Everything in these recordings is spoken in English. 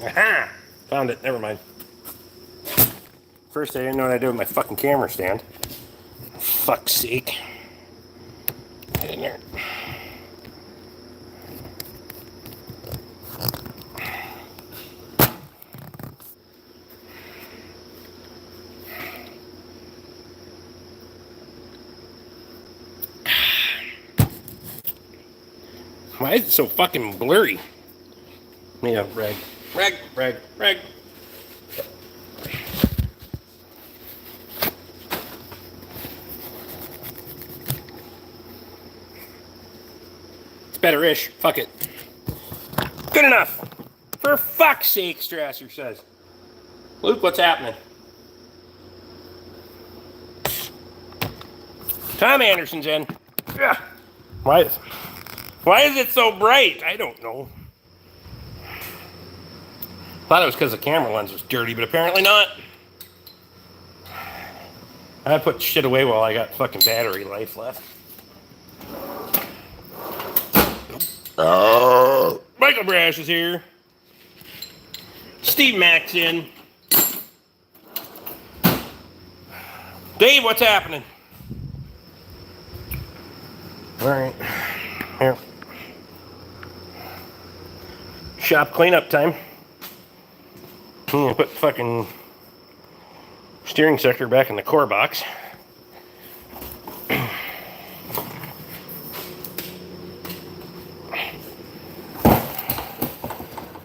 Aha! Found it. Never mind. First, I didn't know what I did with my fucking camera stand. Fuck's sake. Get in there. Why is it so fucking blurry? Yeah, rag. It's better-ish. Fuck it. Good enough. For fuck's sake, Strasser says. Luke, what's happening? Tom Anderson's in. Yeah. Why is it so bright? I don't know. Thought it was because the camera lens was dirty, but apparently not. I put shit away while I got fucking battery life left. Oh. Michael Brash is here. Steve Mack's in. Dave, what's happening? All right. Here. Shop cleanup time. I'm gonna put fucking steering sector back in the core box.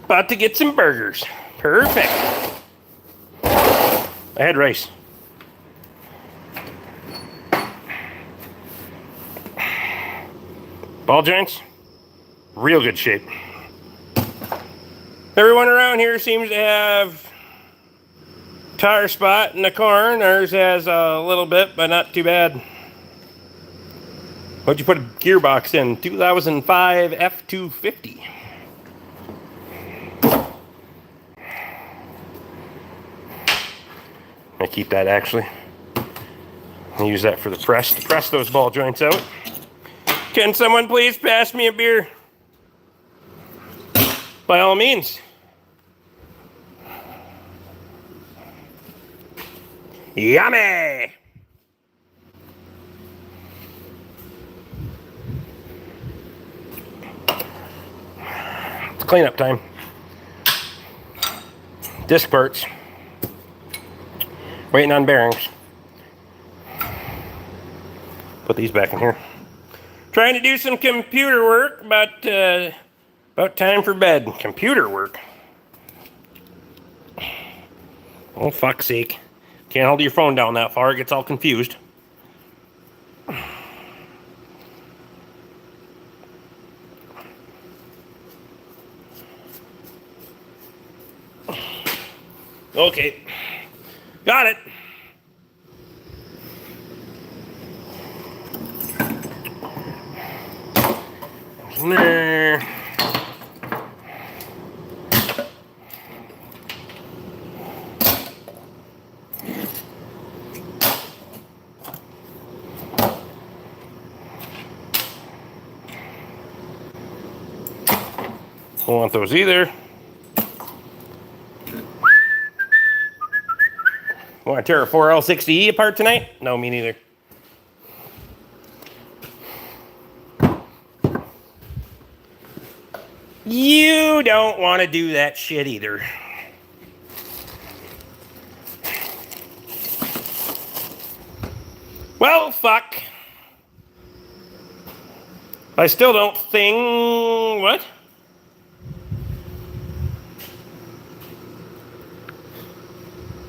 About to get some burgers. Perfect. I had rice. Ball joints, real good shape. Everyone around here seems to have tire spot in the corn. Ours has a little bit, but not too bad. What'd you put a gearbox in? 2005 F250. I keep that actually. I use that for the press, to press those ball joints out. Can someone please pass me a beer? By all means. Yummy! It's cleanup time. Disc parts. Waiting on bearings. Put these back in here. Trying to do some computer work, about time for bed. Computer work. Oh, fuck's sake. Can't hold your phone down that far, it gets all confused. Okay. Got it. There. Don't want those either. Want to tear a 4L60E apart tonight? No, me neither. You don't want to do that shit either. Well, fuck. I still don't think... What?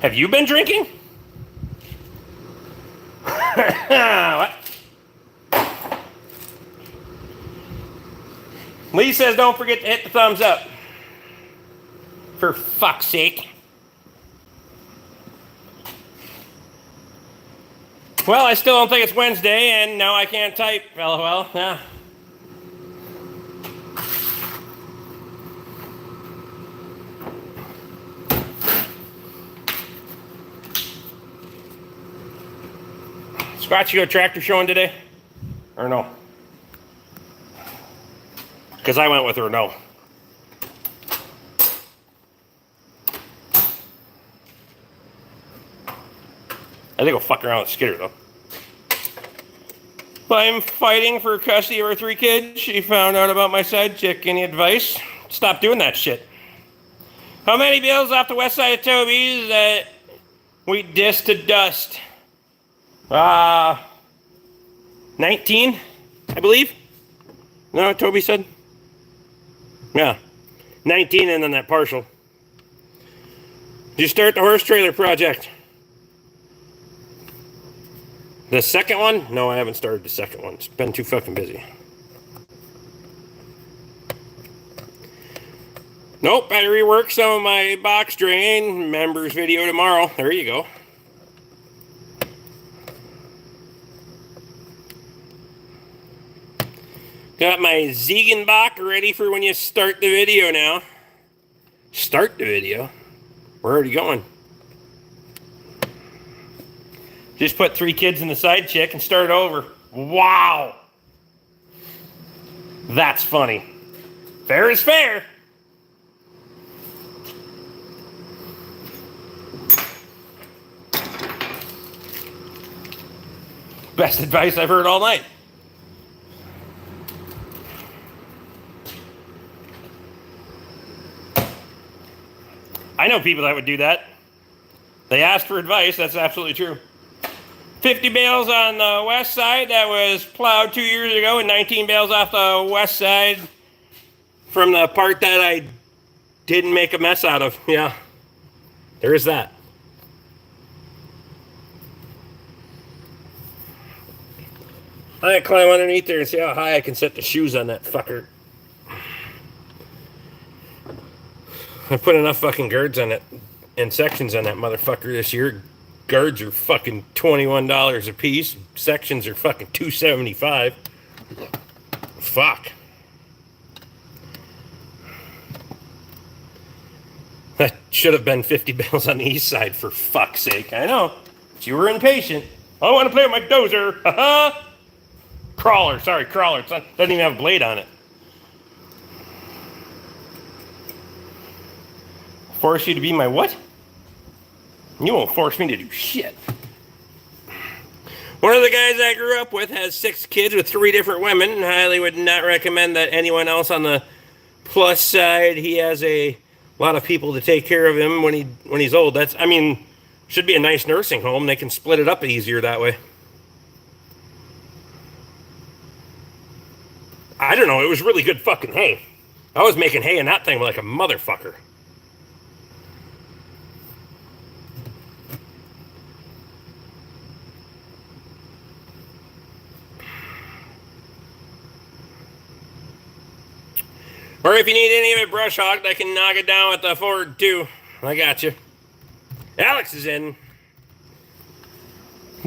Have you been drinking? What? Lee says don't forget to hit the thumbs up. For fuck's sake. Well, I still don't think it's Wednesday, and no, I can't type. LOL. Yeah. Scott, you go tractor showing today? Or no? Because I went with her, no. I think I'll fuck around with Skitter, though. I'm fighting for custody of our 3 kids. She found out about my side chick. Any advice? Stop doing that shit. How many bills off the west side of Toby's that we dissed to dust? 19, I believe. No, what Toby said? Yeah. 19 and then that partial. Did you start the horse trailer project? The second one? No, I haven't started the second one. It's been too fucking busy. Nope, I rework some of my box drain members video tomorrow. There you go. Got my Ziegenbach ready for when you start the video now. Start the video? We're already going. Just put 3 kids in the side chick and start over. Wow. That's funny. Fair is fair. Best advice I've heard all night. I know people that would do that. They asked for advice. That's absolutely true. 50 bales on the west side that was plowed 2 years ago, and 19 bales off the west side from the part that I didn't make a mess out of. Yeah, there is that. I'm gonna climb underneath there and see how high I can set the shoes on that fucker. I put enough fucking girds on it and sections on that motherfucker this year. Girds are fucking $21 a piece. Sections are fucking $2.75. Fuck. That should have been 50 bales on the east side, for fuck's sake. I know. But you were impatient. I want to play with my dozer. Haha. Crawler. Sorry, crawler. It doesn't even have a blade on it. Force you to be my what? You won't force me to do shit. One of the guys I grew up with has 6 kids with 3 different women, and highly would not recommend that anyone else on the plus side. He has a lot of people to take care of him when he's old. Should be a nice nursing home. They can split it up easier that way. I don't know. It was really good fucking hay. I was making hay in that thing like a motherfucker. Or if you need any of it brush hogged, I can knock it down with the Ford too. I got you. Alex is in.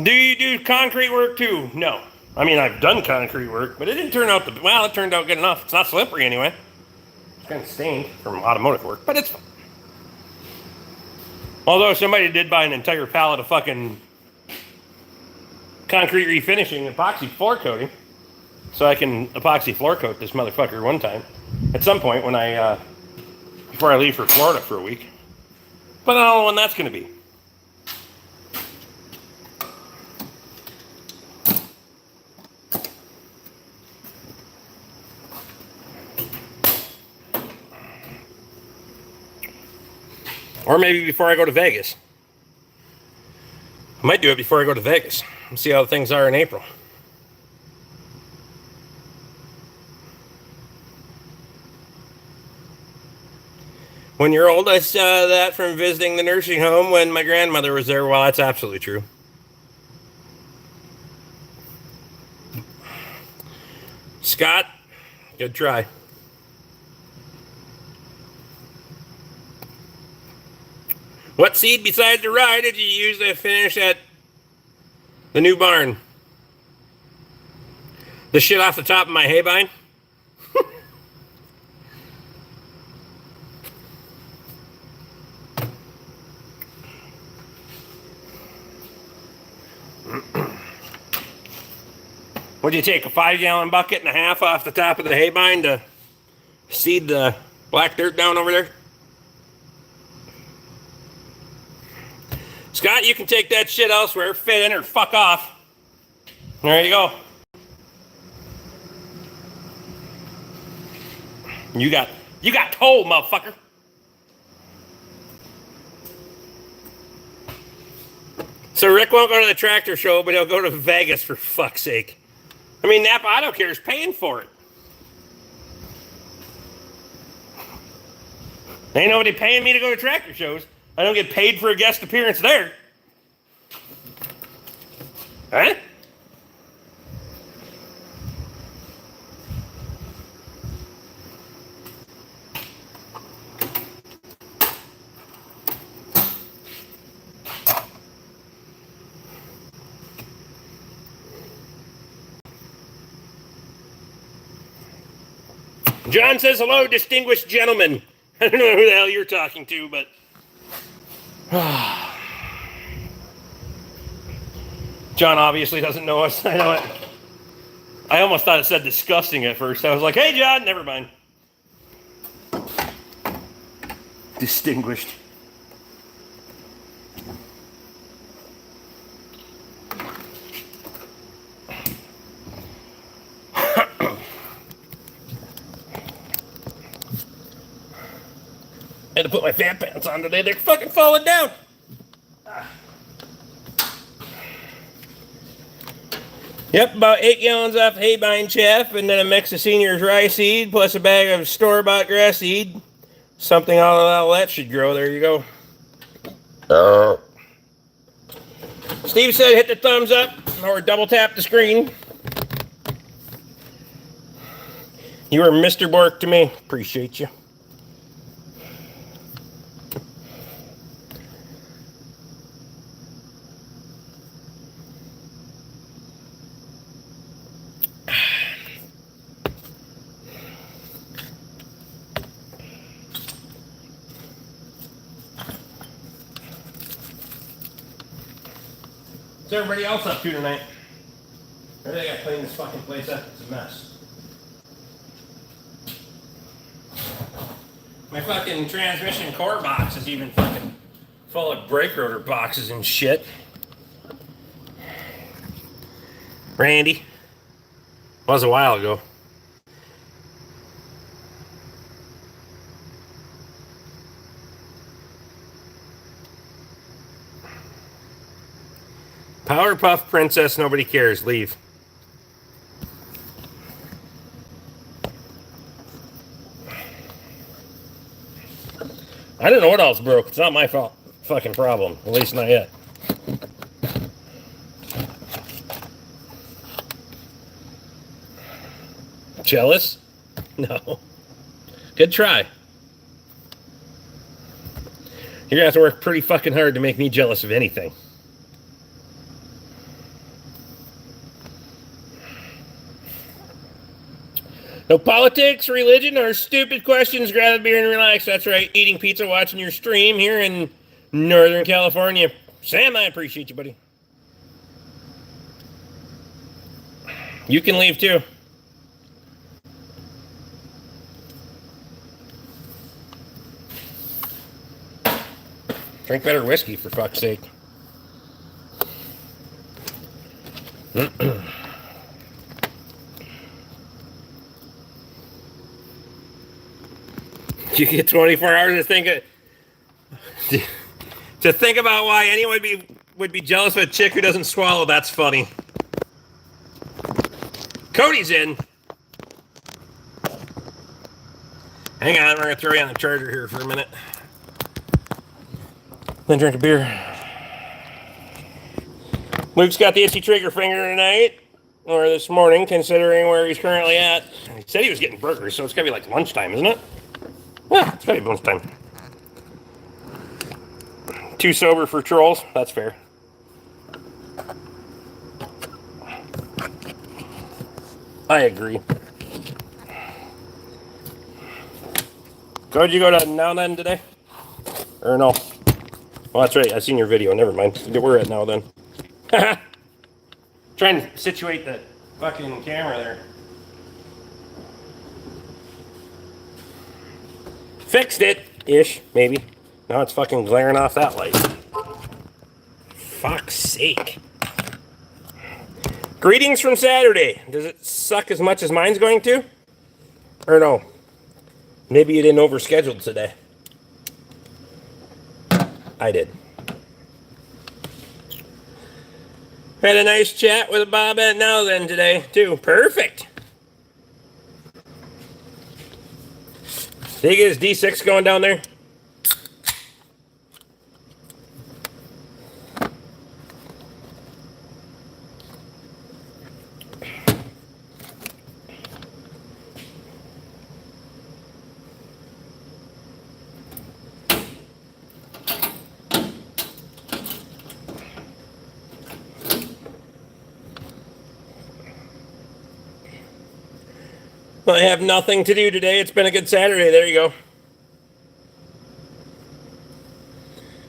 Do you do concrete work too? No. I've done concrete work, but it didn't turn out it turned out good enough. It's not slippery anyway. It's kind of stained from automotive work, but it's fine. Although somebody did buy an entire pallet of fucking concrete refinishing epoxy floor coating, so I can epoxy floor coat this motherfucker one time. At some point before I leave for Florida for a week. But I don't know when that's going to be. Or maybe before I go to Vegas. I might do it before I go to Vegas and see how things are in April. When you're old, I saw that from visiting the nursing home when my grandmother was there. Well, that's absolutely true. Scott, good try. What seed besides the rye did you use to finish at the new barn? The shit off the top of my hay vine? Would you take a 5-gallon bucket and a half off the top of the hay vine to seed the black dirt down over there? Scott, you can take that shit elsewhere, fit in or fuck off. There you go. You got told, motherfucker. So Rick won't go to the tractor show, but he'll go to Vegas for fuck's sake. I mean, Napa Auto Care is paying for it. Ain't nobody paying me to go to tractor shows. I don't get paid for a guest appearance there. Huh? John says, hello, distinguished gentlemen. I don't know who the hell you're talking to, but... John obviously doesn't know us. I know it. I almost thought it said disgusting at first. I was like, hey, John, never mind. Distinguished. I had to put my fat pants on today. They're fucking falling down. Yep, about 8 gallons off Haybine chaff, and then a mix of Senior's rye seed, plus a bag of store-bought grass seed. Something all that should grow. There you go. Steve said hit the thumbs up or double tap the screen. You are Mr. BORK to me. Appreciate you. What's everybody else up to tonight? I really gotta clean this fucking place up. It's a mess. My fucking transmission core box is even fucking full of brake rotor boxes and shit. Randy. Was a while ago. Powerpuff Princess, nobody cares. Leave. I don't know what else broke. It's not my fault. Fucking problem. At least not yet. Jealous? No. Good try. You're gonna have to work pretty fucking hard to make me jealous of anything. No politics, religion, or stupid questions. Grab a beer and relax. That's right. Eating pizza, watching your stream here in Northern California. Sam, I appreciate you, buddy. You can leave too. Drink better whiskey, for fuck's sake. You get 24 hours to think about why anyone would be jealous of a chick who doesn't swallow. That's funny. Cody's in. Hang on, we're gonna throw you on the charger here for a minute. Then drink a beer. Luke's got the itchy trigger finger tonight, or this morning, considering where he's currently at. He said he was getting burgers, so it's gotta be like lunchtime, isn't it? Yeah, it's gotta be lunchtime. Too sober for trolls? That's fair. I agree. Did you go to Now Then today? Or no? Well, that's right. I seen your video. Never mind. We're at Now Then. Trying to situate the fucking camera there. Fixed it, ish, maybe. Now it's fucking glaring off that light. fuck's sake. Greetings from Saturday. Does it suck as much as mine's going to? Or no? Maybe you didn't overschedule today. I did. Had a nice chat with Bob at Now Then today, too. Perfect. Did he get his D6 going down there? I have nothing to do today. It's been a good Saturday. There you go.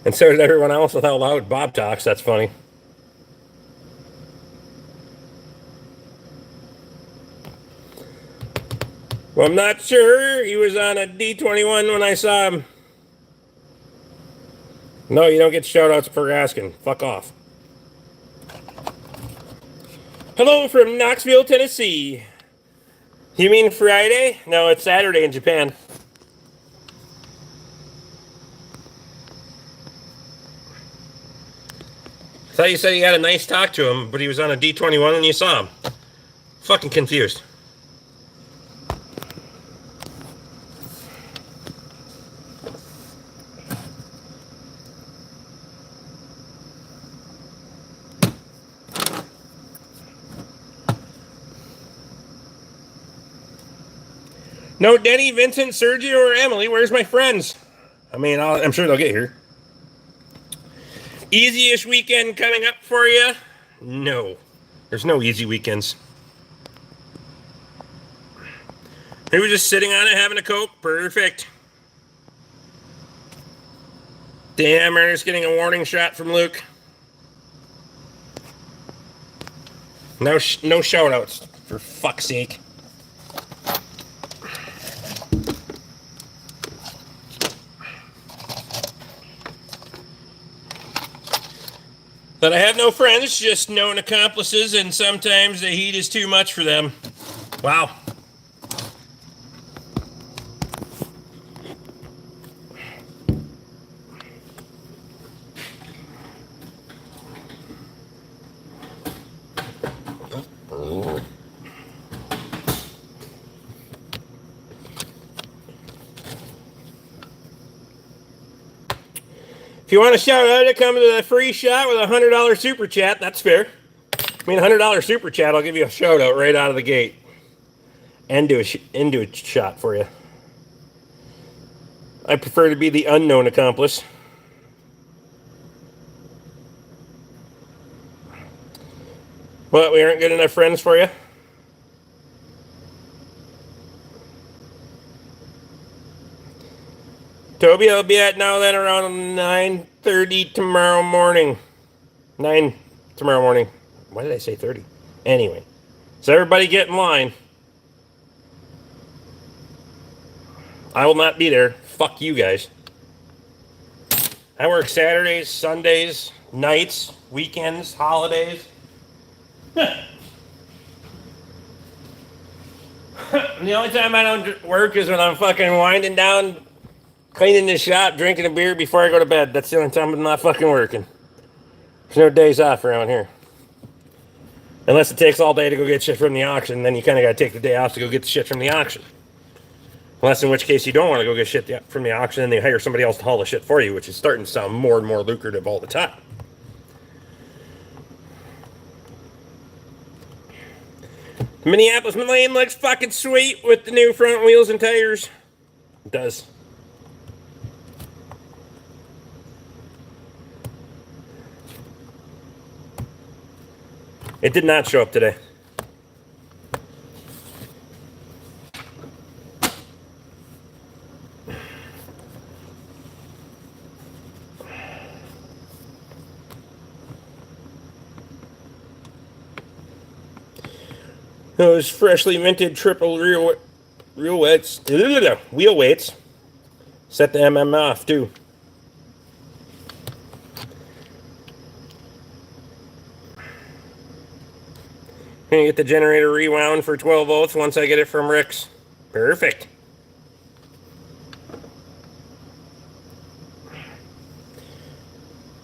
And so did everyone else with how loud Bob talks. That's funny. Well, I'm not sure. He was on a D21 when I saw him. No, you don't get shout-outs for asking. Fuck off. Hello from Knoxville, Tennessee. You mean Friday? No, it's Saturday in Japan. I thought you said you had a nice talk to him, but he was on a D21 and you saw him. Fucking confused. No, Denny, Vincent, Sergio, or Emily. Where's my friends? I mean, I'm sure they'll get here. Easy-ish weekend coming up for you? No. There's no easy weekends. He was just sitting on it, having a Coke. Perfect. Damn, Ernest getting a warning shot from Luke. No shout-outs, for fuck's sake. But I have no friends, just known accomplices, and sometimes the heat is too much for them. Wow. If you want a shout out, it comes with a free shot with a $100 super chat. That's fair. I mean, $100 super chat, I'll give you a shout out right out of the gate. And do a shot for you. I prefer to be the unknown accomplice. What, we aren't good enough friends for you? Toby, I'll be at Now Then around 9:30 tomorrow morning. 9 tomorrow morning. Why did I say 30? Anyway. So everybody get in line. I will not be there. Fuck you guys. I work Saturdays, Sundays, nights, weekends, holidays. The only time I don't work is when I'm fucking winding down, cleaning the shop, drinking a beer before I go to bed. That's the only time I'm not fucking working. There's no days off around here. Unless it takes all day to go get shit from the auction, then you kind of got to take the day off to go get the shit from the auction. Unless in which case you don't want to go get shit from the auction and they hire somebody else to haul the shit for you, which is starting to sound more and more lucrative all the time. Minneapolis lane looks fucking sweet with the new front wheels and tires. It does. It did not show up today. Those freshly minted triple wheel weights. Set the MM off too. Gonna get the generator rewound for 12 volts once I get it from Rick's. Perfect.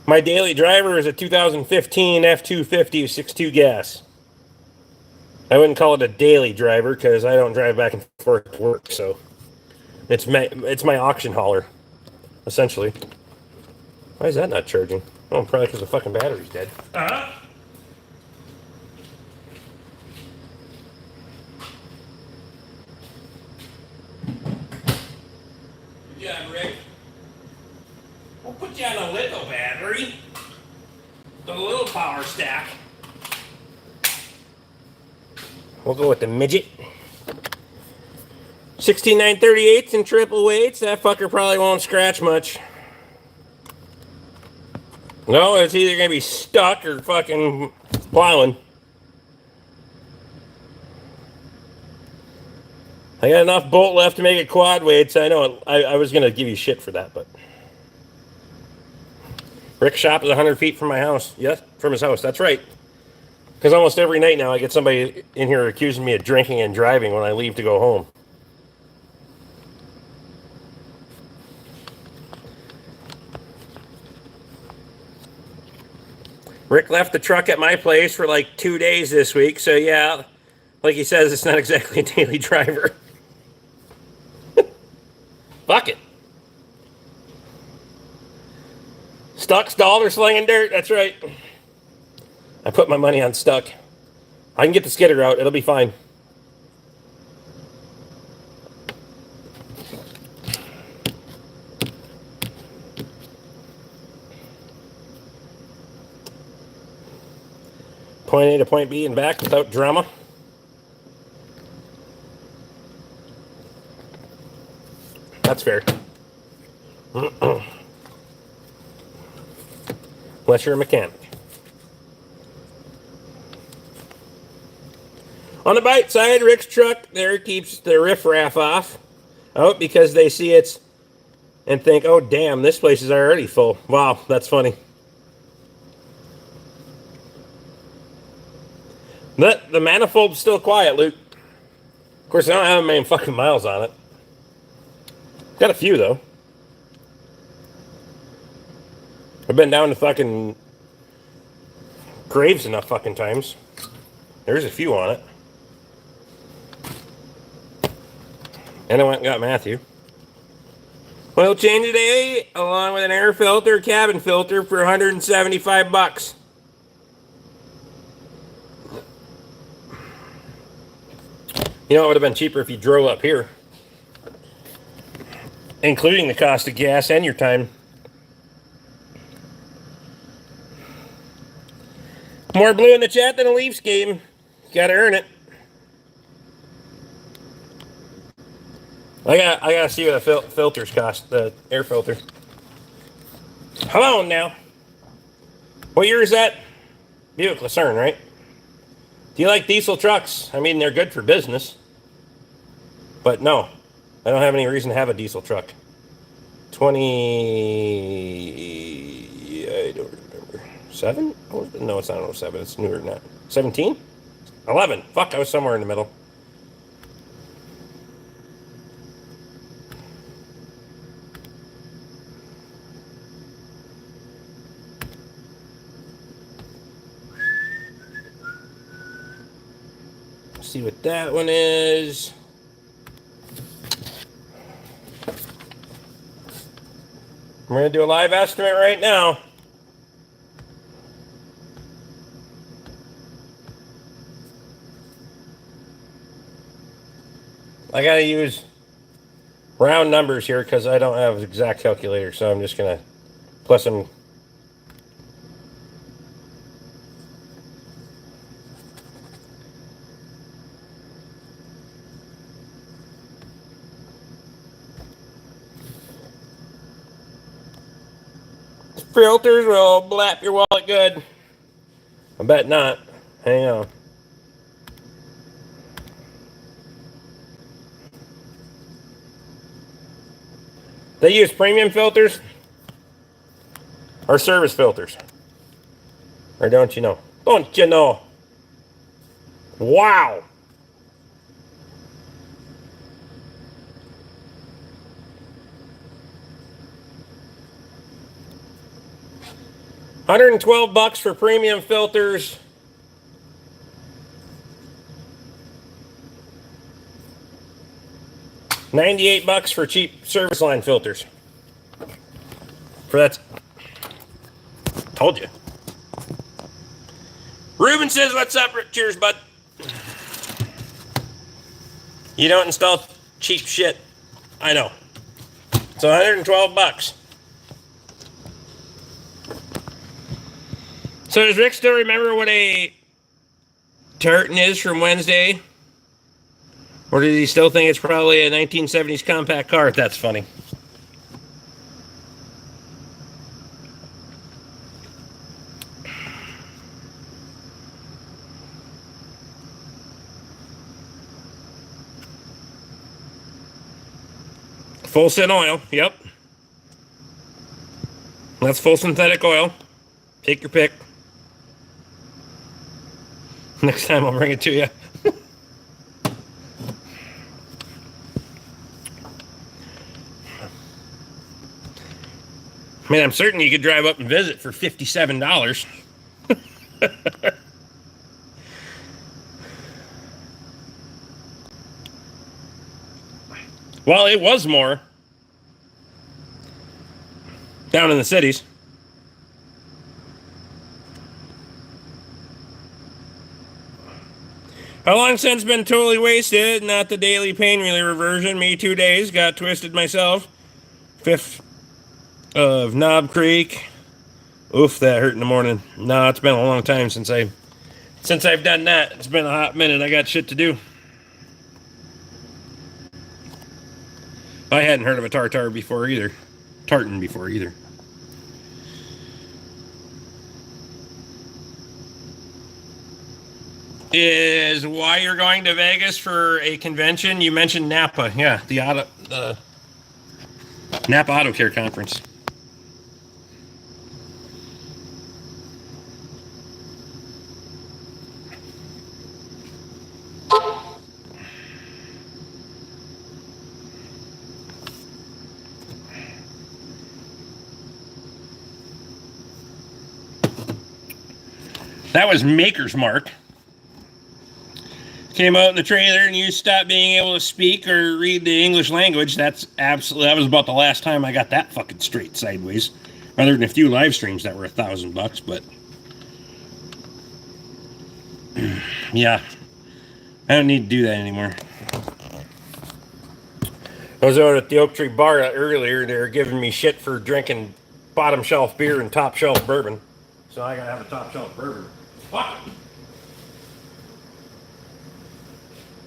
My daily driver is a 2015 F250 6.2 gas. I wouldn't call it a daily driver because I don't drive back and forth to work, so it's my auction hauler, essentially. Why is that not charging? Oh, probably because the fucking battery's dead. Good job, Rick. We'll put you on a little battery. The little power stack. We'll go with the midget. 16 9/38 and triple weights. That fucker probably won't scratch much. No, it's either going to be stuck or fucking plowing. I got enough bolt left to make it quad weights. I know I was going to give you shit for that, but... Rick's shop is 100 feet from my house. Yes, from his house. That's right. Because almost every night now I get somebody in here accusing me of drinking and driving when I leave to go home. Rick left the truck at my place for like 2 days this week, so yeah, like he says, it's not exactly a daily driver. Fuck it. Stuck, stalled, or slinging dirt. That's right. I put my money on stuck. I can get the skidder out. It'll be fine. Point A to point B and back without drama. That's fair. Unless you're a mechanic. On the bite side, Rick's truck there keeps the riffraff off. Oh, because they see it's and think, oh damn, this place is already full. Wow, that's funny. The manifold's still quiet, Luke. Of course, I don't have many fucking miles on it. Got a few, though. I've been down to fucking Graves enough fucking times. There's a few on it. And I went and got Matthew. Oil change today, along with an air filter, cabin filter for $175. You know, it would have been cheaper if you drove up here. Including the cost of gas and your time. More blue in the chat than a Leafs game. You gotta earn it. I gotta see what the filters cost, the air filter. Hello now. What year is that? Buick Lucerne, right? Do you like diesel trucks? I mean, they're good for business. But no, I don't have any reason to have a diesel truck. 20... I don't remember. 7? No, it's not 07. It's newer than that. 17? 11. Fuck, I was somewhere in the middle. See what that one is. We're going to do a live estimate right now. I got to use round numbers here because I don't have an exact calculator, so I'm just going to plus them. Filters will blap your wallet good. I bet not. Hang on. They use premium filters or service filters? Or don't you know? Don't you know? Wow. $112 for premium filters. $98 for cheap service line filters. For that, told you. Ruben says, "What's up? Cheers, bud." You don't install cheap shit. I know. So $112. So does Rick still remember what a tartan is from Wednesday? Or does he still think it's probably a 1970s compact car? That's funny. Full syn oil, yep. That's full synthetic oil. Take your pick. Next time I'll bring it to you. I mean, I'm certain you could drive up and visit for $57. Well, it was more down in the cities. How long since been totally wasted? Not the daily pain reliever version. Me 2 days. Got twisted myself. 5th of Knob Creek. Oof, that hurt in the morning. No, it's been a long time since I've done that. It's been a hot minute. I got shit to do. I hadn't heard of a tartan before either. Is why you're going to Vegas for a convention? You mentioned Napa. Yeah, the Napa Auto Care Conference. That was Maker's Mark. Came out in the trailer and you stopped being able to speak or read the English language. That was about the last time I got that fucking straight sideways. Other than a few live streams that were $1,000, but yeah, I don't need to do that anymore. I was out at the Oak Tree Bar earlier. They were giving me shit for drinking bottom shelf beer and top shelf bourbon. So I gotta have a top shelf bourbon. Fuck.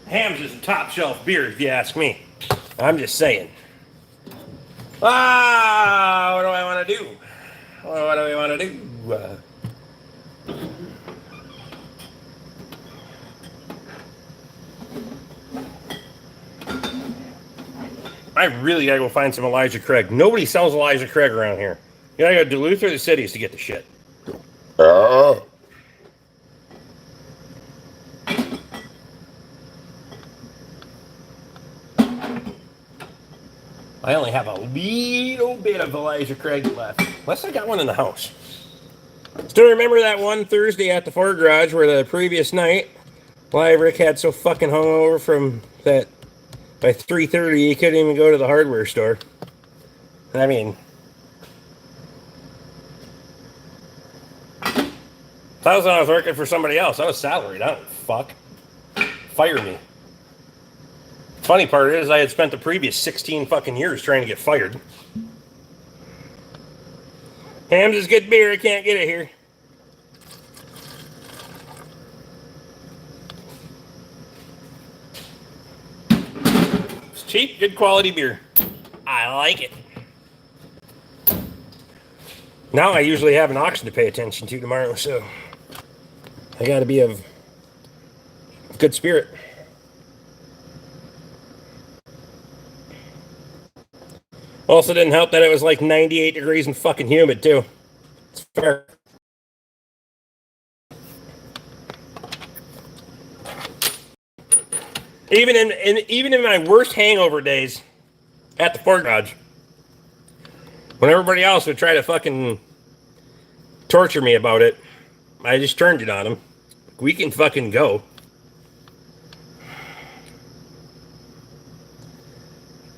Hamm's is a top shelf beer, if you ask me. I'm just saying. What do I want to do? What do we want to do? I really gotta go find some Elijah Craig. Nobody sells Elijah Craig around here. You gotta go to Duluth or the cities to get the shit. I only have a little bit of Elijah Craig left. Unless I got one in the house. Still remember that one Thursday at the Ford Garage where the previous night, Live Rick had so fucking hungover from that by 3:30 he couldn't even go to the hardware store. I mean, if I was working for somebody else, I was salaried. I don't fuck. Fire me. Funny part is I had spent the previous 16 fucking years trying to get fired. Hamm's is good beer. I can't get it here. It's cheap, good quality beer. I like it. Now I usually have an auction to pay attention to tomorrow, so I gotta be of good spirit. Also didn't help that it was like 98 degrees and fucking humid too. It's fair. Even in my worst hangover days at the Fort Dodge, when everybody else would try to fucking torture me about it, I just turned it on them. We can fucking go.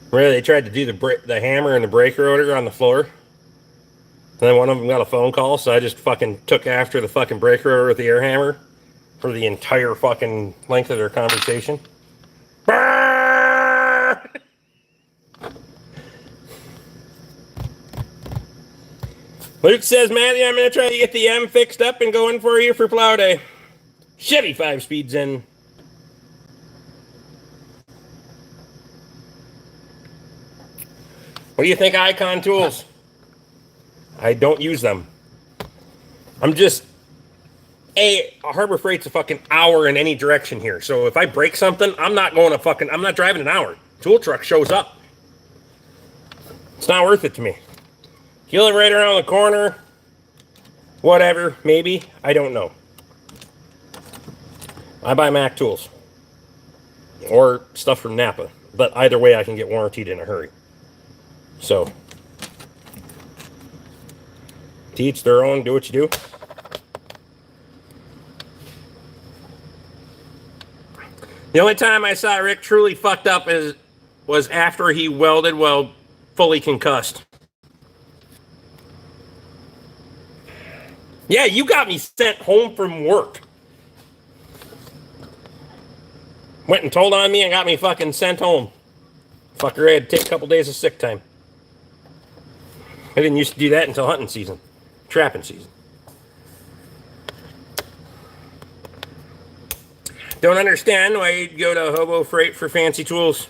Where they tried to do the hammer and the brake rotor on the floor. And then one of them got a phone call, so I just fucking took after the fucking brake rotor with the air hammer for the entire fucking length of their conversation. Luke says, Matthew, I'm going to try to get the M fixed up and going for you for plow day. Chevy 5-speeds in. What do you think, Icon Tools? I don't use them. I'm just... Harbor Freight's a fucking hour in any direction here. So if I break something, I'm not driving an hour. Tool truck shows up. It's not worth it to me. You live right around the corner. Whatever, maybe. I don't know. I buy Mac tools. Or stuff from Napa. But either way, I can get warranted in a hurry. So, to each their own, do what you do. The only time I saw Rick truly fucked up was after he welded while fully concussed. Yeah, you got me sent home from work. Went and told on me and got me fucking sent home. Fucker, I had to take a couple days of sick time. I didn't used to do that until hunting season. Trapping season. Don't understand why you'd go to Hobo Freight for fancy tools.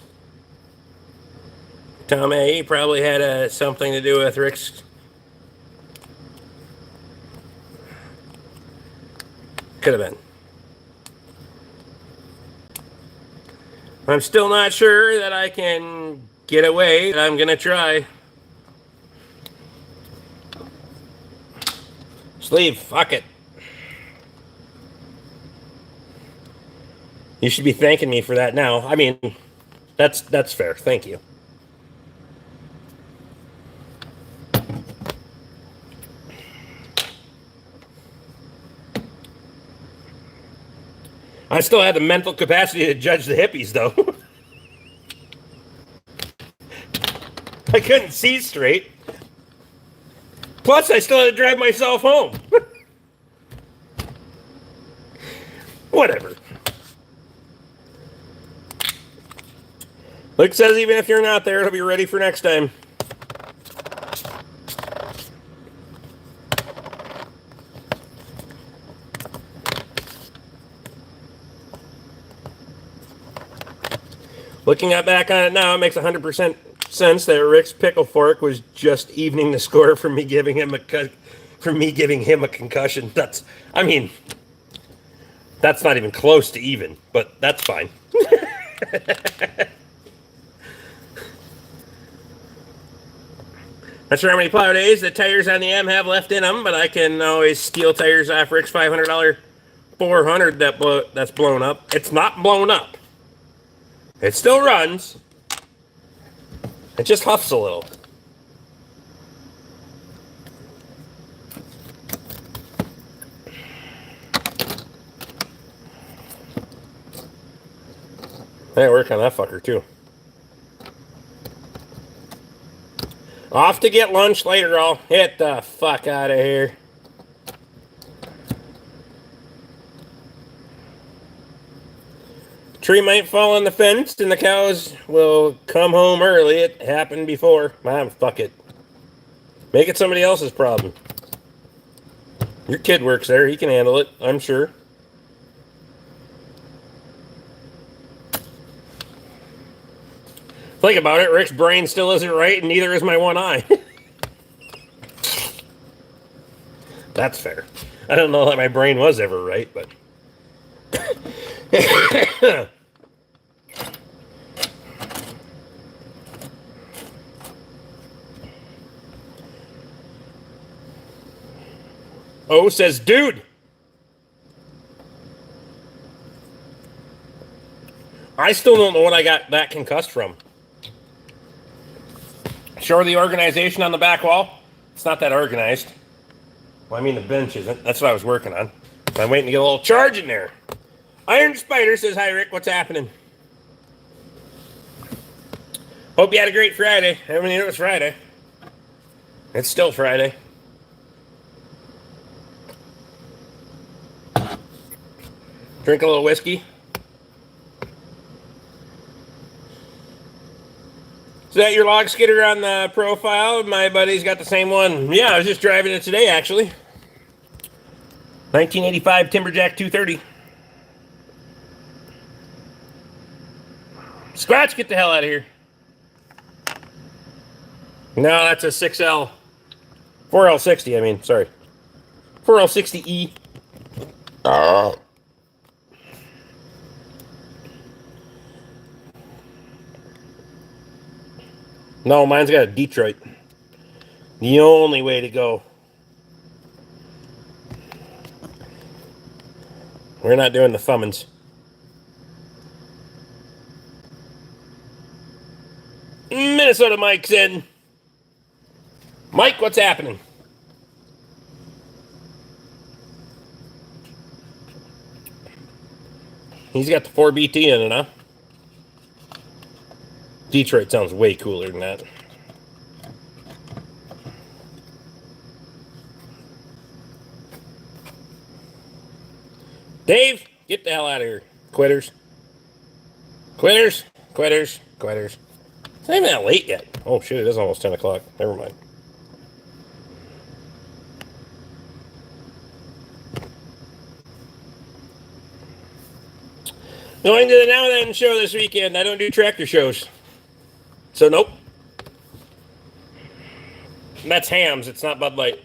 Tom A. probably had something to do with Rick's. Could have been. I'm still not sure that I can get away. I'm going to try. Sleeve, fuck it. You should be thanking me for that now. I mean, that's fair. Thank you. I still had the mental capacity to judge the hippies, though. I couldn't see straight. Plus, I still had to drive myself home. Whatever. Luke says even if you're not there, it'll be ready for next time. Looking back on it now, it makes 100% sense that Rick's pickle fork was just evening the score from me giving him a concussion. That's not even close to even, but that's fine. Not sure how many plow days the tires on the M have left in them, but I can always steal tires off Rick's $500 400 that's blown up. It's not blown up. It still runs. It just huffs a little. I work on that fucker too. Off to get lunch later, all. Get the fuck out of here. Tree might fall on the fence and the cows will come home early. It happened before. Fuck it. Make it somebody else's problem. Your kid works there. He can handle it, I'm sure. Think about it. Rick's brain still isn't right, and neither is my one eye. That's fair. I don't know that my brain was ever right, but... Oh says, dude, I still don't know what I got that concussed from. Show the organization on the back wall. It's not that organized. Well, I mean, the bench isn't. That's what I was working on. So I'm waiting to get a little charge in there. Iron Spider says, hi, Rick. What's happening? Hope you had a great Friday. Everybody knew it was Friday. It's still Friday. Drink a little whiskey. Is that your log skidder on the profile? My buddy's got the same one. Yeah, I was just driving it today, actually. 1985 Timberjack 230. Scratch, get the hell out of here. No, that's a 6L. 4L60, I mean, sorry. 4L60E. No, mine's got a Detroit. The only way to go. We're not doing the Fummins. Minnesota Mike's in. Mike, what's happening? He's got the 4BT in it, huh? Detroit sounds way cooler than that. Dave, get the hell out of here. Quitters. Quitters. Quitters. Quitters. It's not even that late yet. Oh, shit, it is almost 10 o'clock. Never mind. Going to the Now and Then show this weekend. I don't do tractor shows. So, nope. That's Hams. It's not Bud Light.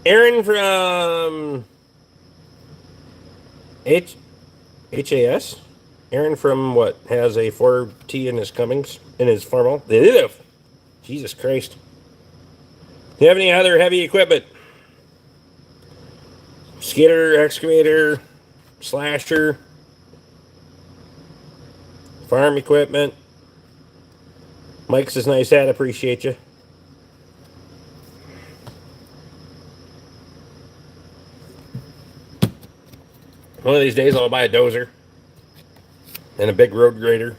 Aaron from HAS? Aaron from what? Has a 4T in his Cummings? In his Farmall? Jesus Christ. Do you have any other heavy equipment? Skidder, excavator, slasher, farm equipment. Mike says, nice hat, appreciate you. One of these days I'll buy a dozer and a big road grader.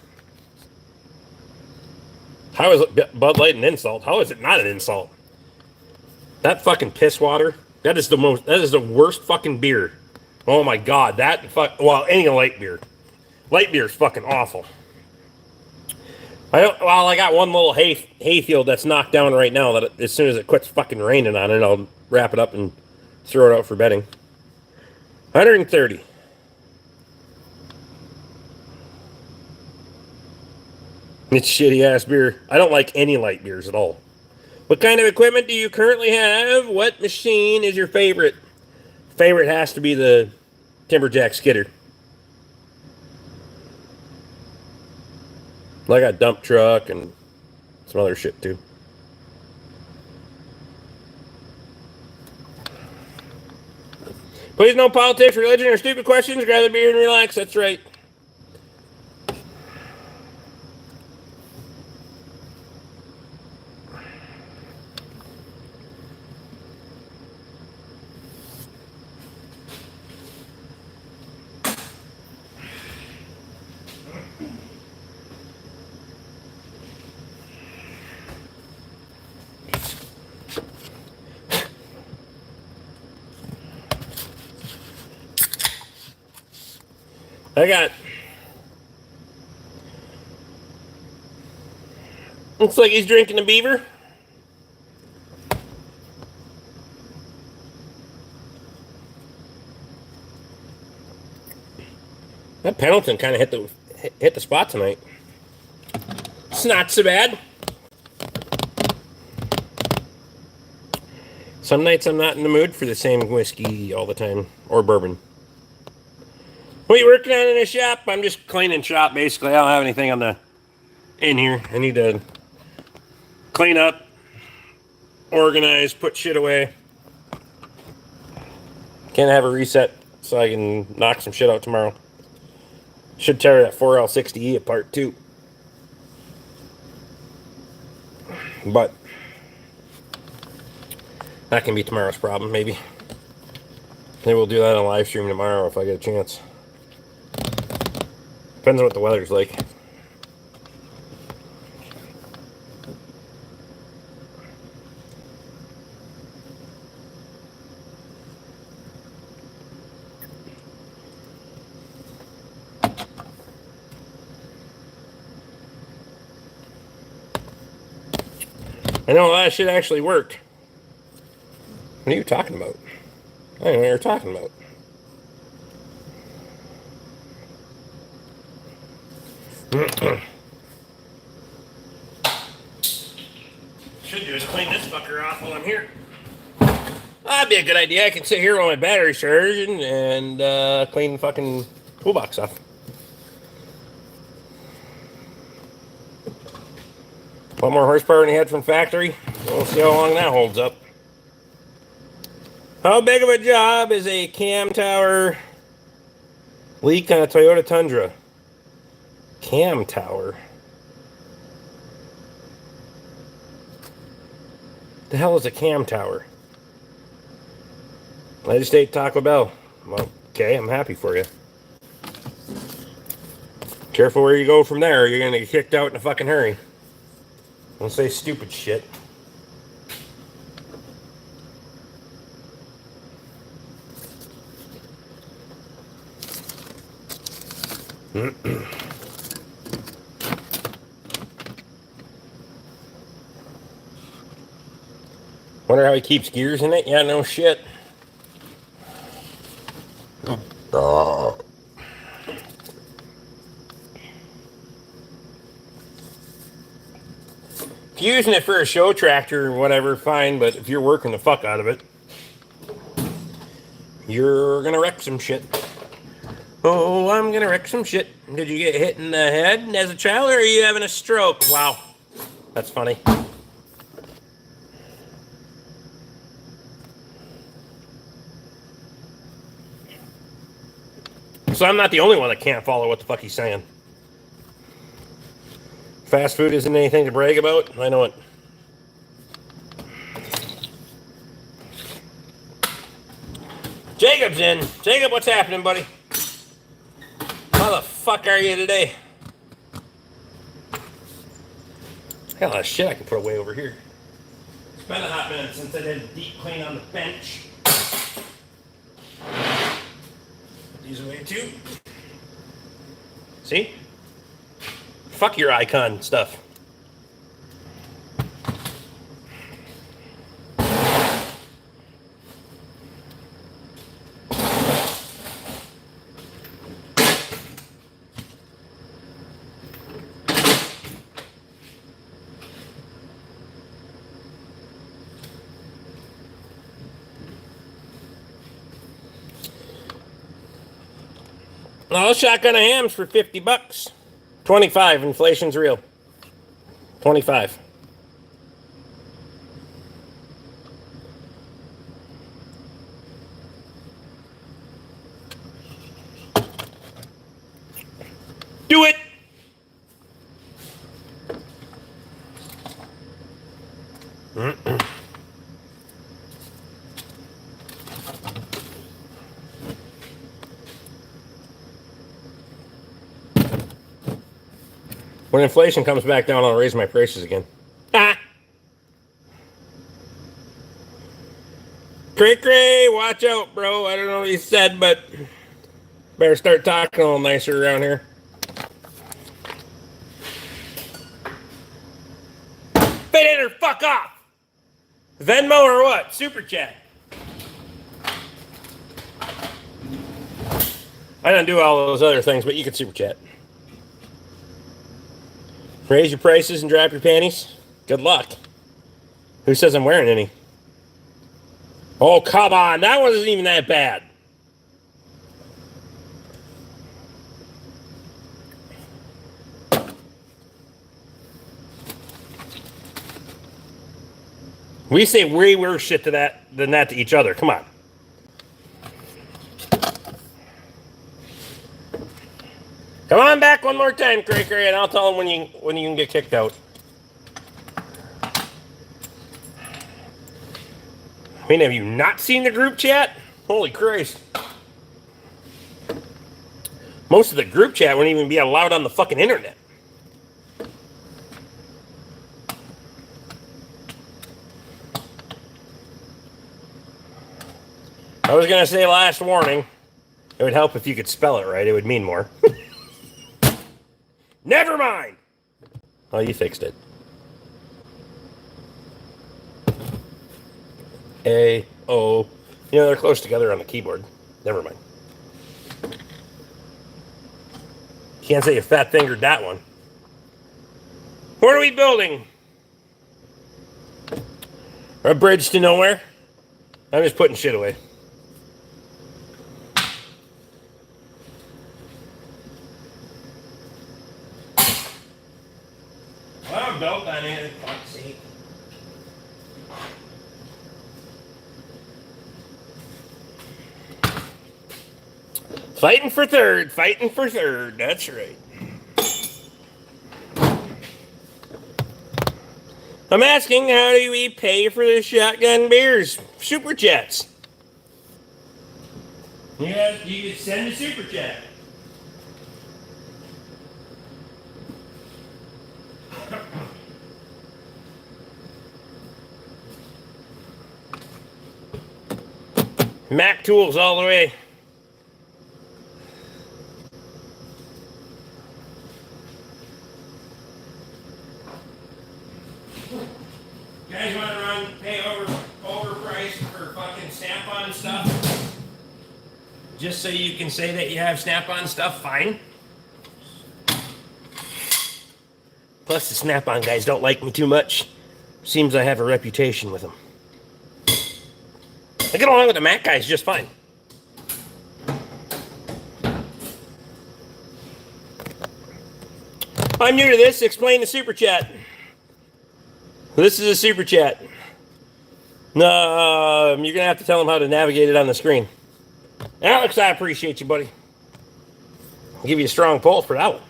How is Bud Light an insult? How is it not an insult? That fucking piss water. That is the worst fucking beer. Oh my god, any light beer. Light beer is fucking awful. I got one little hay field that's knocked down right now that as soon as it quits fucking raining on it, I'll wrap it up and throw it out for bedding. 130. It's shitty ass beer. I don't like any light beers at all. What kind of equipment do you currently have? What machine is your favorite? Favorite has to be the Timberjack skidder. I got a dump truck and some other shit too. Please no politics, religion, or stupid questions. Grab the beer and relax. That's right. I got. Looks like he's drinking a beaver. That Pendleton kind of hit the spot tonight. It's not so bad. Some nights I'm not in the mood for the same whiskey all the time, or bourbon. What are you working on in the shop? I'm just cleaning shop, basically. I don't have anything in here. I need to clean up, organize, put shit away. Can't have a reset so I can knock some shit out tomorrow. Should tear that 4L60E apart too. But that can be tomorrow's problem, maybe. Maybe we'll do that on live stream tomorrow if I get a chance. Depends on what the weather's like. I know a lot of shit actually worked. What are you talking about? I don't know what you're talking about. Should do is clean this fucker off while I'm here. That'd be a good idea. I can sit here while my battery's charging and clean the fucking toolbox off. One more horsepower than you had from factory. We'll see how long that holds up. How big of a job is a cam tower leak on a Toyota Tundra? Cam tower? The hell is a cam tower? I just ate Taco Bell. Well, okay, I'm happy for you. Careful where you go from there. You're going to get kicked out in a fucking hurry. Don't say stupid shit. Wonder how he keeps gears in it? Yeah, no shit. If you're using it for a show tractor or whatever, fine, but if you're working the fuck out of it, you're gonna wreck some shit. Oh, I'm gonna wreck some shit. Did you get hit in the head as a child, or are you having a stroke? Wow, that's funny. So I'm not the only one that can't follow what the fuck he's saying. Fast food isn't anything to brag about. I know it. Jacob's in. Jacob, what's happening, buddy? How the fuck are you today? Got a lot of shit I can put away over here. It's been a hot minute since I did a deep clean on the bench. Put these away too. See? Fuck your icon stuff. All shotgun of hams for $50. 25, inflation's real. 25. Do it! When inflation comes back down, I'll raise my prices again. Ah! Cray, watch out, bro. I don't know what you said, but better start talking a little nicer around here. Fit in or fuck off! Venmo or what? Super chat. I don't do all those other things, but you can super chat. Raise your prices and drop your panties? Good luck. Who says I'm wearing any? Oh, come on. That wasn't even that bad. We say way worse shit to that than that to each other. Come on. one more time, Cracker, and I'll tell them when you can get kicked out. I mean, have you not seen the group chat? Holy Christ. Most of the group chat wouldn't even be allowed on the fucking internet. I was going to say last warning. It would help if you could spell it right. It would mean more. Never mind. Oh, you fixed it. A, O. You know, they're close together on the keyboard. Never mind. Can't say you fat fingered that one. What are we building? A bridge to nowhere? I'm just putting shit away. Well, I'm built on it. Fuck's sake. Fighting for third. Fighting for third. That's right. I'm asking, how do we pay for the shotgun beers? Super chats. Yeah, you can send a super chat. Mac tools all the way. You guys want to pay overpriced for fucking Snap-on stuff? Just so you can say that you have Snap-on stuff, fine. Plus the Snap-on guys don't like me too much. Seems I have a reputation with them. I get along with the Mac guys just fine. I'm new to this. Explain the super chat. This is a super chat. No, you're gonna have to tell them how to navigate it on the screen. Alex, I appreciate you, buddy. I'll give you a strong pull for that one.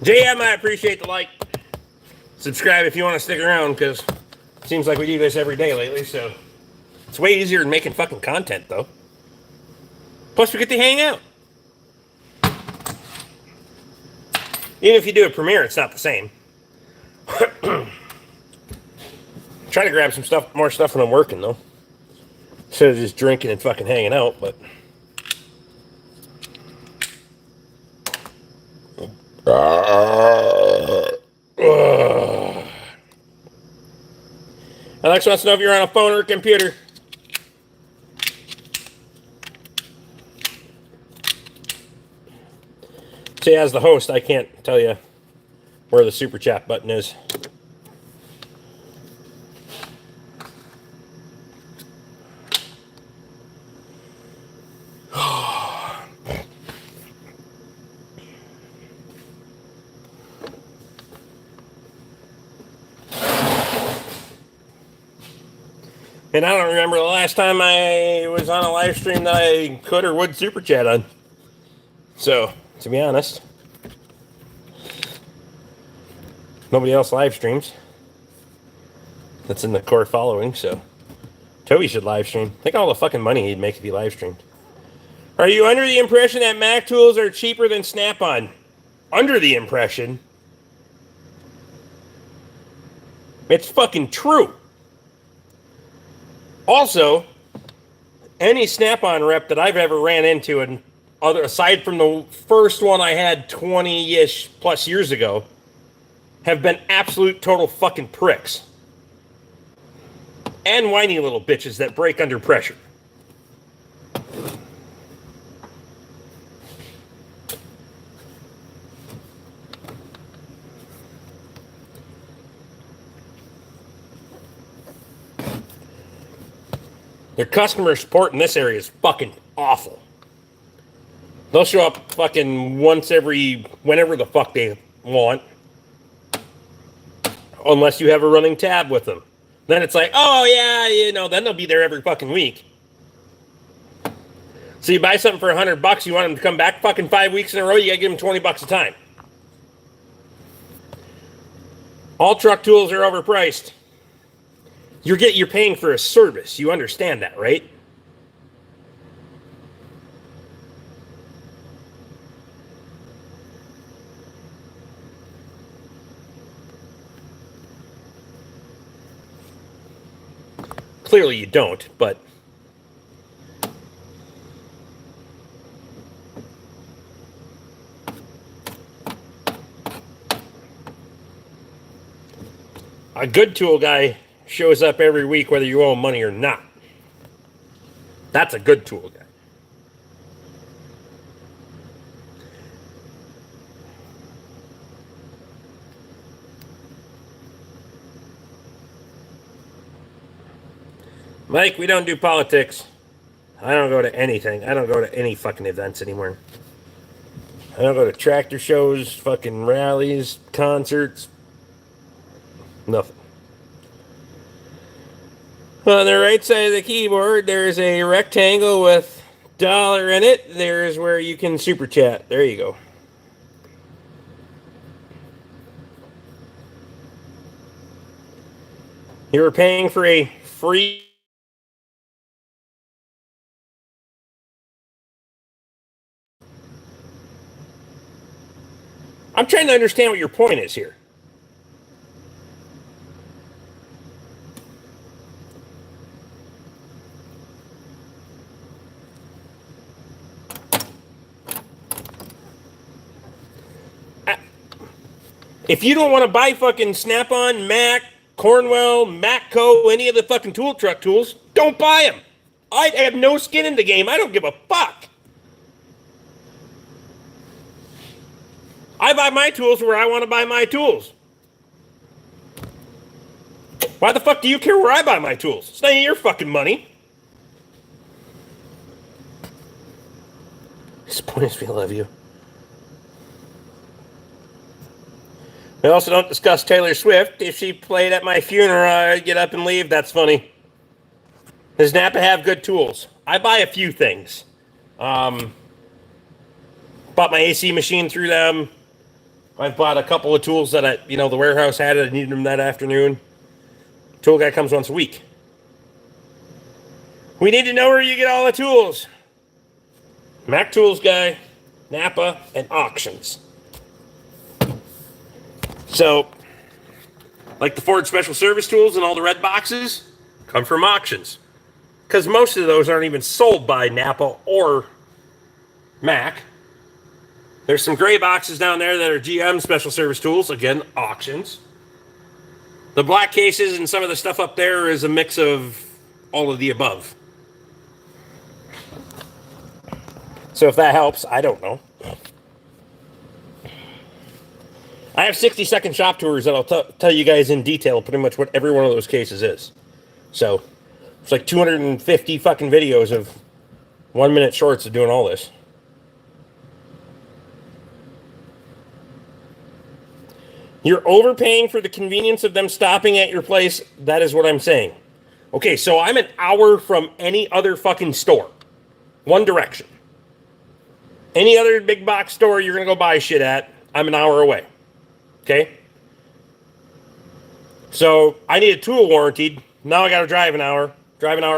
JM, I appreciate the like. Subscribe if you want to stick around, because it seems like we do this every day lately, so it's way easier than making fucking content, though. Plus, we get to hang out. Even if you do a premiere, it's not the same. Try to grab some stuff, more stuff when I'm working, though. Instead of just drinking and fucking hanging out, but... Alex wants to know if you're on a phone or a computer. See, as the host, I can't tell you where the super chat button is. And I don't remember the last time I was on a live stream that I could or would super chat on. So, to be honest, nobody else live streams that's in the core following, so Toby should live stream. Think all the fucking money he'd make if he live streamed. Are you under the impression that Mac tools are cheaper than Snap-on? Under the impression? It's fucking true. Also, any Snap-on rep that I've ever ran into, and other aside from the first one I had 20-ish plus years ago, have been absolute total fucking pricks. And whiny little bitches that break under pressure. Their customer support in this area is fucking awful. They'll show up fucking whenever the fuck they want. Unless you have a running tab with them. Then it's like, oh yeah, then they'll be there every fucking week. So you buy something for $100, you want them to come back fucking 5 weeks in a row, you gotta give them $20 a time. All truck tools are overpriced. You're paying for a service. You understand that, right? Clearly you don't, but a good tool guy shows up every week whether you owe him money or not. That's a good tool guy. Mike, we don't do politics. I don't go to anything. I don't go to any fucking events anymore. I don't go to tractor shows, fucking rallies, concerts. Nothing. On the right side of the keyboard, there's a rectangle with $1 in it. There's where you can super chat. There you go. You were paying for a free... I'm trying to understand what your point is here. If you don't want to buy fucking Snap-on, Mac, Cornwell, Matco, any of the fucking tool truck tools, don't buy them. I have no skin in the game. I don't give a fuck. I buy my tools where I want to buy my tools. Why the fuck do you care where I buy my tools? It's not your fucking money. This point is we love you. We also don't discuss Taylor Swift. If she played at my funeral, I'd get up and leave. That's funny. Does Napa have good tools? I buy a few things. Bought my AC machine through them. I've bought a couple of tools that the warehouse had. I needed them that afternoon. Tool guy comes once a week. We need to know where you get all the tools. Mac Tools guy, Napa, and auctions. So, like the Ford Special Service tools and all the red boxes come from auctions. Because most of those aren't even sold by Napa or Mac. There's some gray boxes down there that are GM Special Service tools. Again, auctions. The black cases and some of the stuff up there is a mix of all of the above. So if that helps, I don't know. I have 60-second shop tours that I'll tell you guys in detail pretty much what every one of those cases is. So it's like 250 fucking videos of 1-minute shorts of doing all this. You're overpaying for the convenience of them stopping at your place. That is what I'm saying. Okay, so I'm an hour from any other fucking store. One direction. Any other big box store you're going to go buy shit at, I'm an hour away. Okay? So I need a tool warranted. Now I got to drive an hour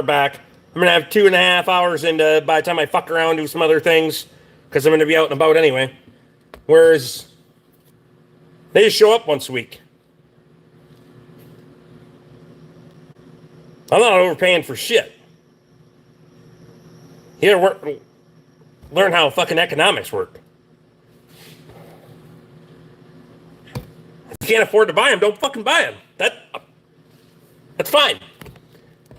back. I'm going to have 2.5 hours into by the time I fuck around, do some other things, because I'm going to be out and about anyway. Whereas they just show up once a week. I'm not overpaying for shit. You gotta learn how fucking economics work. If you can't afford to buy them, don't fucking buy them. That's fine.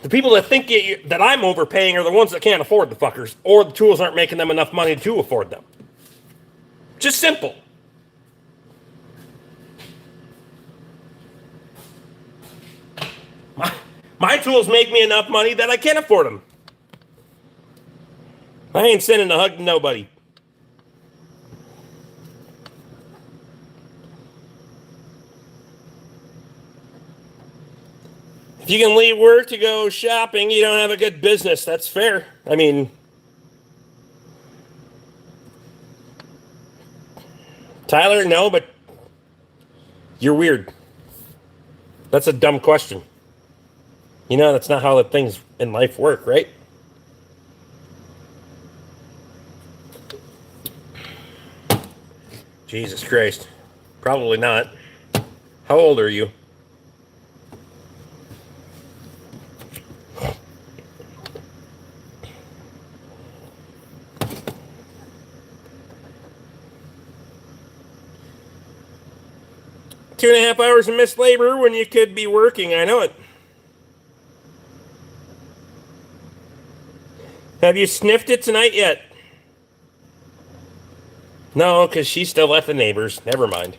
The people that think that I'm overpaying are the ones that can't afford the fuckers, or the tools aren't making them enough money to afford them. Just simple. My tools make me enough money that I can't afford them. I ain't sending a hug to nobody. If If you can leave work to go shopping, you don't have a good business. That's fair. I mean, Tyler, no, but you're weird. That's a dumb question. You know, that's not how the things in life work, right? Jesus Christ. Probably not. How old are you? Two and a half hours of missed labor when you could be working. I know it. Have you sniffed it tonight yet? No, because she still left the neighbors. Never mind.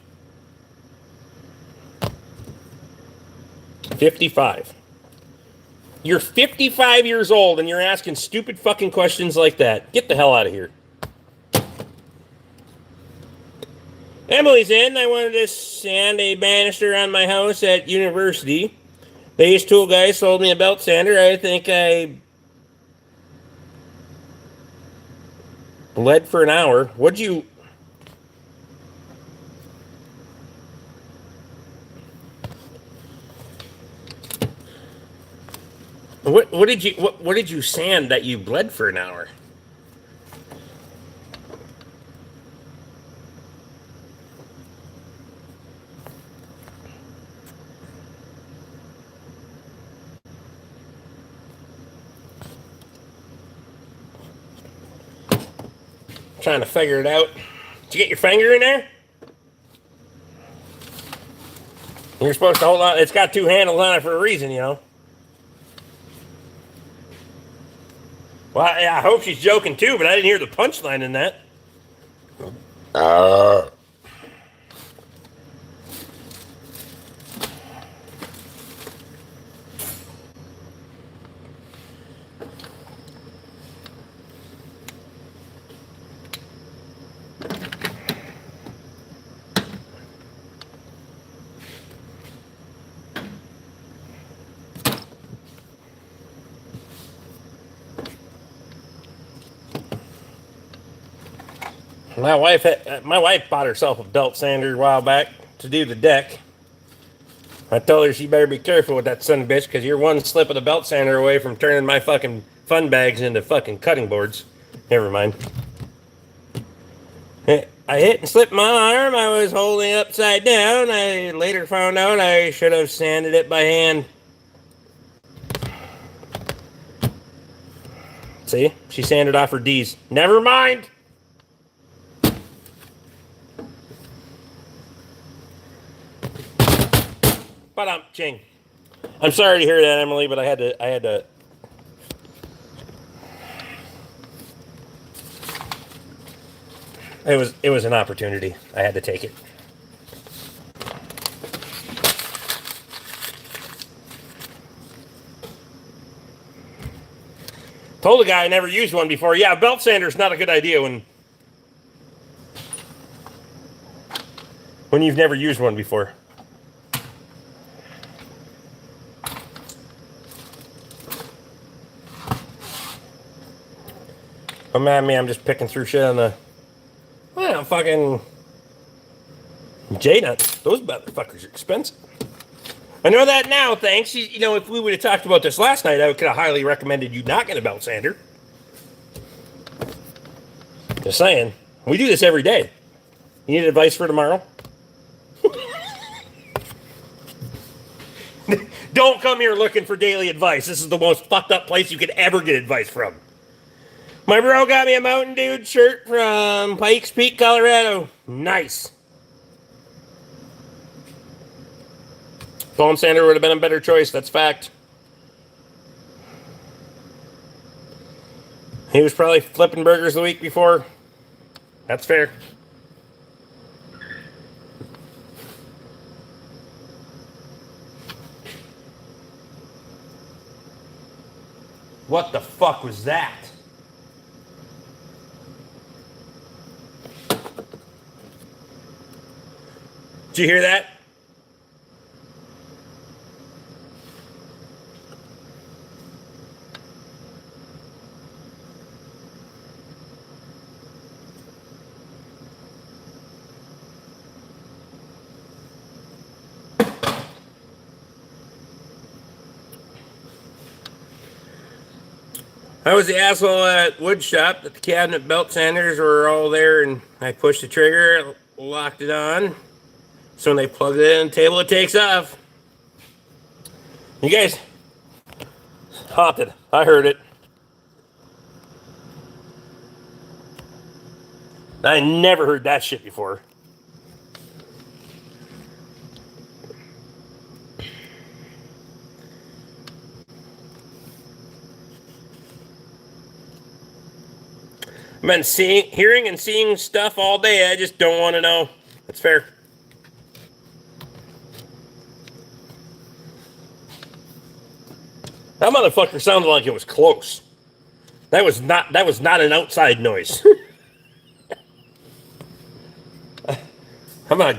55. You're 55 years old and you're asking stupid fucking questions like that. Get the hell out of here. Emily's in. I wanted to sand a banister on my house at university. These tool guys sold me a belt sander. I think I bled for an hour. What'd you... What did you sand that you bled for an hour? Trying to figure it out. Did you get your finger in there? You're supposed to hold on. It's got two handles on it for a reason, you know. Well, I hope she's joking too, but I didn't hear the punchline in that. My wife bought herself a belt sander a while back to do the deck. I told her she better be careful with that son of a bitch because you're one slip of the belt sander away from turning my fucking fun bags into fucking cutting boards. Never mind. I hit and slipped my arm. I was holding it upside down. I later found out I should have sanded it by hand. See? She sanded off her D's. Never mind. Ching. I'm sorry to hear that, Emily, but I had to. It was an opportunity. I had to take it. Told the guy I never used one before. Yeah, a belt sander is not a good idea when you've never used one before. Come at me, I'm just picking through shit on the... Well, fucking... J-nuts. Those motherfuckers are expensive. I know that now, thanks. You know, if we would have talked about this last night, I could have highly recommended you not get a belt sander. Just saying. We do this every day. You need advice for tomorrow? Don't come here looking for daily advice. This is the most fucked up place you could ever get advice from. My bro got me a Mountain Dude shirt from Pikes Peak, Colorado. Nice. Foam sander would have been a better choice. That's fact. He was probably flipping burgers the week before. That's fair. What the fuck was that? Did you hear that? I was the asshole at wood shop that the cabinet belt sanders were all there, and I pushed the trigger, locked it on. So when they plug it in the table, it takes off. You guys, haunted. I heard it. I never heard that shit before. I've been hearing and seeing stuff all day. I just don't want to know. That's fair. That motherfucker sounded like it was close. That was not an outside noise. I'm gonna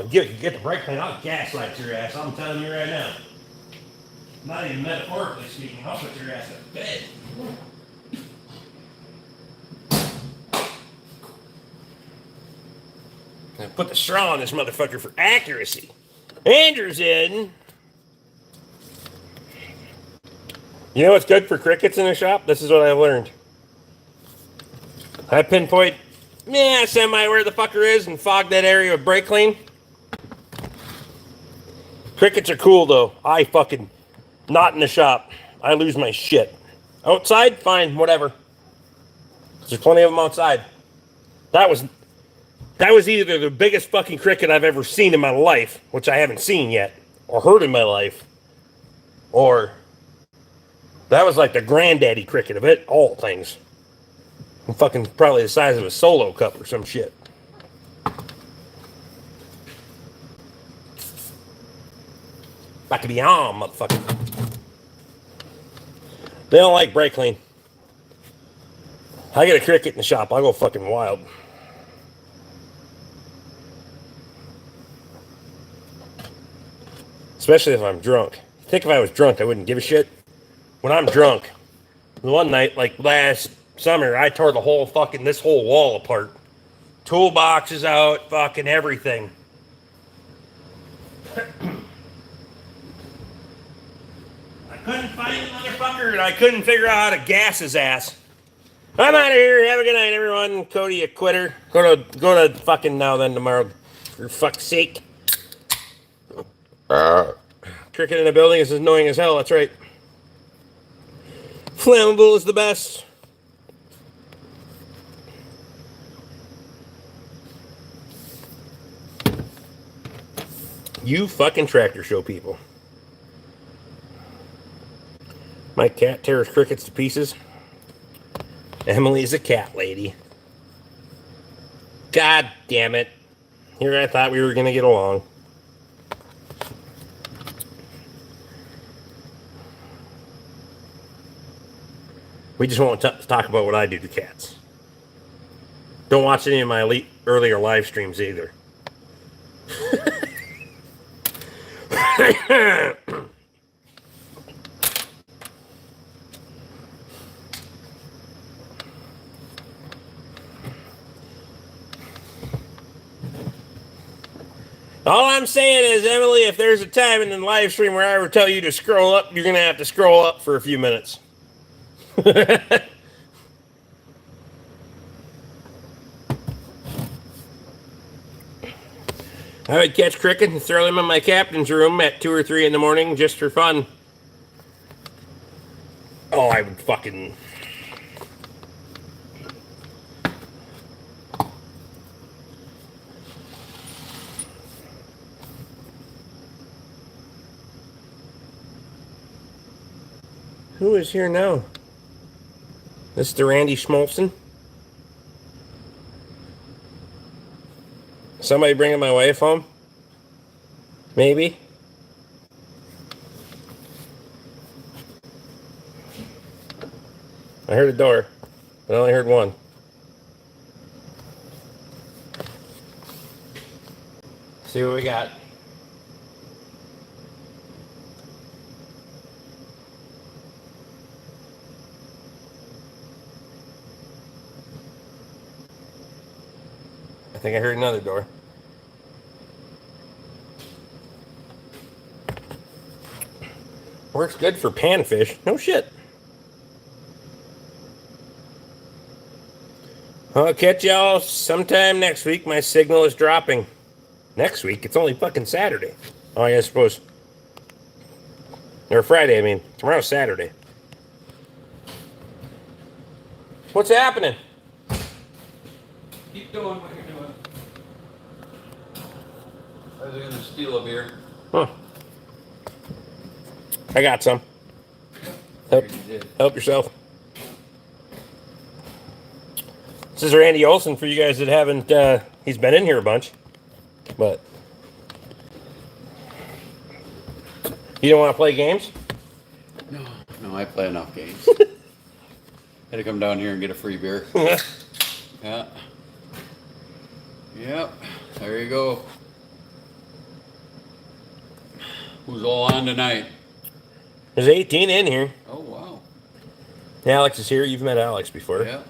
get the brake clean. I'll gaslight your ass. I'm telling you right now. Not even metaphorically speaking. I'll put your ass in bed. I put the straw on this motherfucker for accuracy. Andrew's in. You know what's good for crickets in the shop? This is what I learned. I pinpoint, semi where the fucker is and fog that area with brake clean. Crickets are cool though. I fucking, not in the shop. I lose my shit. Outside, fine, whatever. There's plenty of them outside. That was either the biggest fucking cricket I've ever seen in my life, which I haven't seen yet, or heard in my life, or that was like the granddaddy cricket of it, all things. I'm fucking probably the size of a Solo cup or some shit. About to be on, motherfucker. They don't like brake clean. I get a cricket in the shop, I'll go fucking wild. Especially if I'm drunk. I think if I was drunk, I wouldn't give a shit. When I'm drunk, one night, like last summer, I tore this whole wall apart. Toolboxes out, fucking everything. I couldn't find the motherfucker, and I couldn't figure out how to gas his ass. I'm out of here. Have a good night, everyone. Cody, a quitter. Go to fucking now then tomorrow. For fuck's sake. Cricket in a building is annoying as hell. That's right. Flammable is the best. You fucking tractor show people. My cat tears crickets to pieces. Emily's a cat lady. God damn it. Here I thought we were going to get along. We just won't talk about what I do to cats. Don't watch any of my earlier live streams either. All I'm saying is, Emily, if there's a time in the live stream where I ever tell you to scroll up, you're going to have to scroll up for a few minutes. I would catch cricket and throw them in my captain's room at 2 or 3 in the morning just for fun. Oh, I would fucking... Who is here now? Mr. Randy Schmolson? Somebody bringing my wife home? Maybe? I heard a door, but I only heard one. See what we got. I think I heard another door. Works good for panfish. No shit. I'll catch y'all sometime next week. My signal is dropping. Next week? It's only fucking Saturday. Oh, I suppose. Or Friday, I mean. Tomorrow's Saturday. What's happening? Keep doing what you're doing. I was gonna steal a beer. Huh. I got some. Help yourself. This is Randy Olson for you guys that haven't, he's been in here a bunch. But you don't want to play games? No, I play enough games. Had to come down here and get a free beer. Yeah. Yep. There you go. Who's all on tonight? There's 18 in here. Oh, wow. Alex is here. You've met Alex before. Yeah.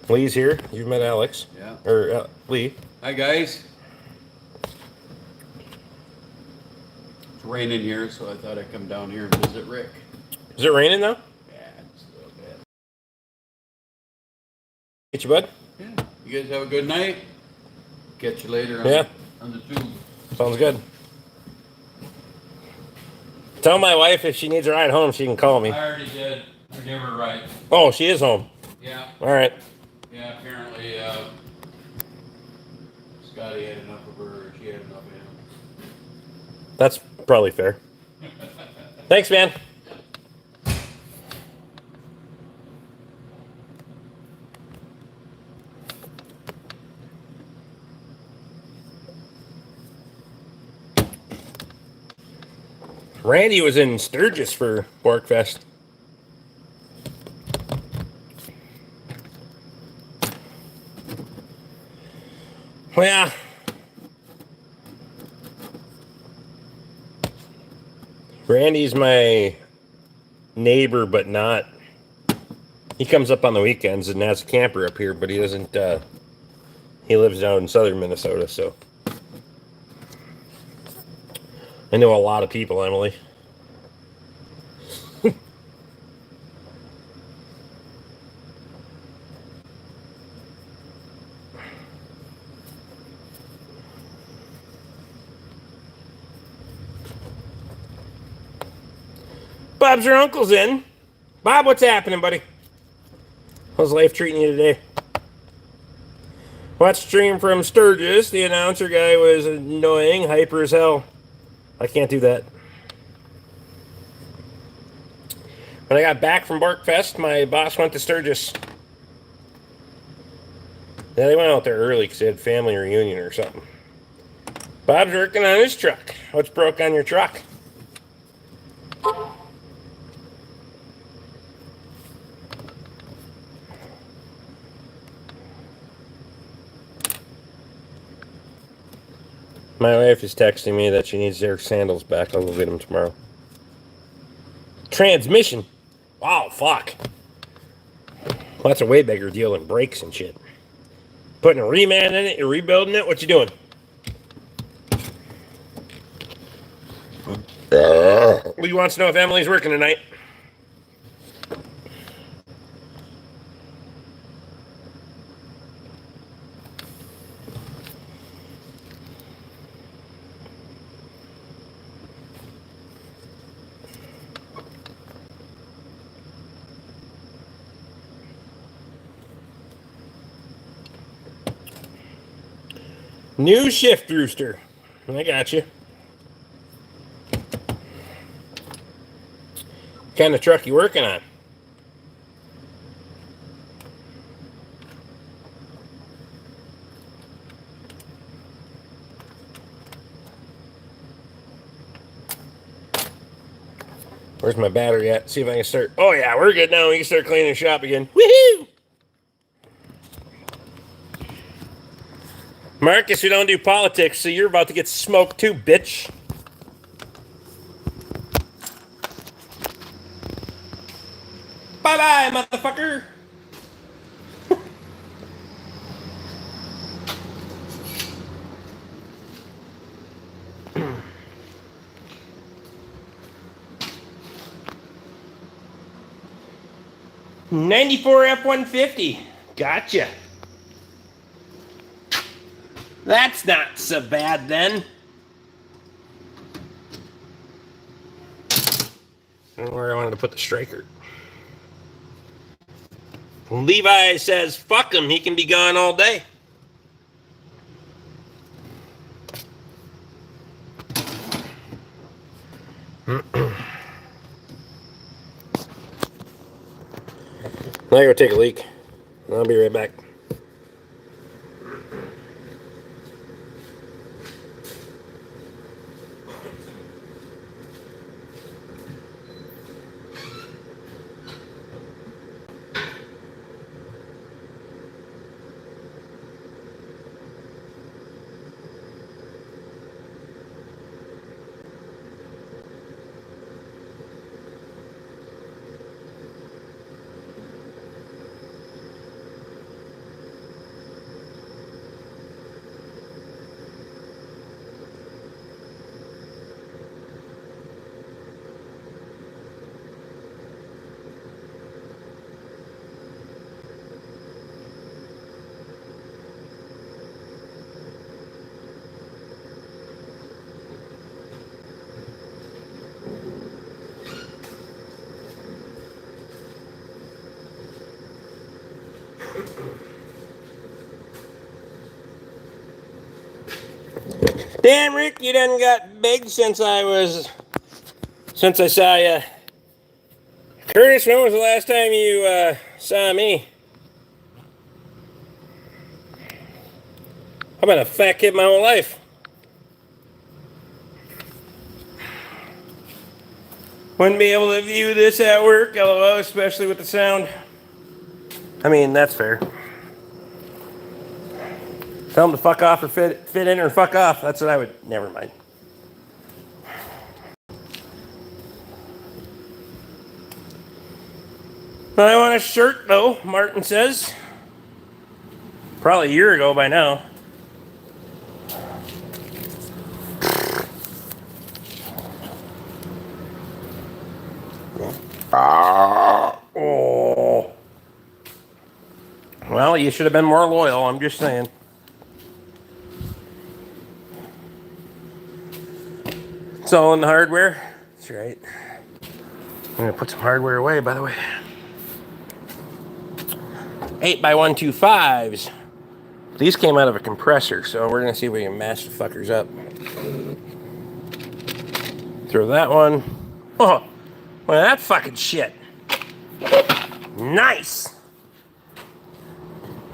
Lee's here. You've met Alex. Yeah. Or Lee. Hi, guys. It's raining here, so I thought I'd come down here and visit Rick. Is it raining though? Yeah, just a little bit. Get you, bud? Yeah. You guys have a good night. Catch you later on the tube. Sounds good. Tell my wife if she needs a ride home, she can call me. I already did. I gave her a ride. Oh, she is home. Yeah. All right. Yeah, apparently Scotty had enough of her, or she had enough of him. That's probably fair. Thanks, man. Randy was in Sturgis for BORK Fest. Well, yeah. Randy's my neighbor, but not. He comes up on the weekends and has a camper up here, but he doesn't. He lives down in southern Minnesota, so I know a lot of people, Emily. Bob's your uncle's in. Bob, what's happening, buddy? How's life treating you today? Watched stream from Sturgis. The announcer guy was annoying, hyper as hell. I can't do that. When I got back from BORK Fest, my boss went to Sturgis. Yeah, they went out there early because they had family reunion or something. Bob's working on his truck. What's broke on your truck? My wife is texting me that she needs her sandals back. I'll go get them tomorrow. Transmission? Wow, fuck. Well, that's a way bigger deal than brakes and shit. Putting a reman in it, you're rebuilding it, what you doing? Lee wants to know if Emily's working tonight. New shift rooster. I got you. What kind of truck you working on? Where's my battery at? See if I can start. Oh yeah, we're good now. We can start cleaning the shop again. Woohoo! Marcus, we don't do politics, so you're about to get smoked too, bitch. Bye-bye, motherfucker. '94 F-150. Gotcha. That's not so bad then. I don't know where I wanted to put the striker. Levi says, fuck him, he can be gone all day. I go take a leak. I'll be right back. Damn, Rick, you done got big since I saw you. Curtis, when was the last time you saw me? I've been a fat kid my whole life. Wouldn't be able to view this at work, LOL, especially with the sound. I mean, that's fair. Tell them to fuck off or fit in or fuck off. That's what I would. Never mind. I want a shirt, though, Martin says. Probably a year ago by now. Oh. Well, you should have been more loyal, I'm just saying. It's all in the hardware. That's right. I'm going to put some hardware away, by the way. 8x125s. These came out of a compressor, so we're going to see if we can match the fuckers up. Throw that one. Oh, well, that fucking shit. Nice.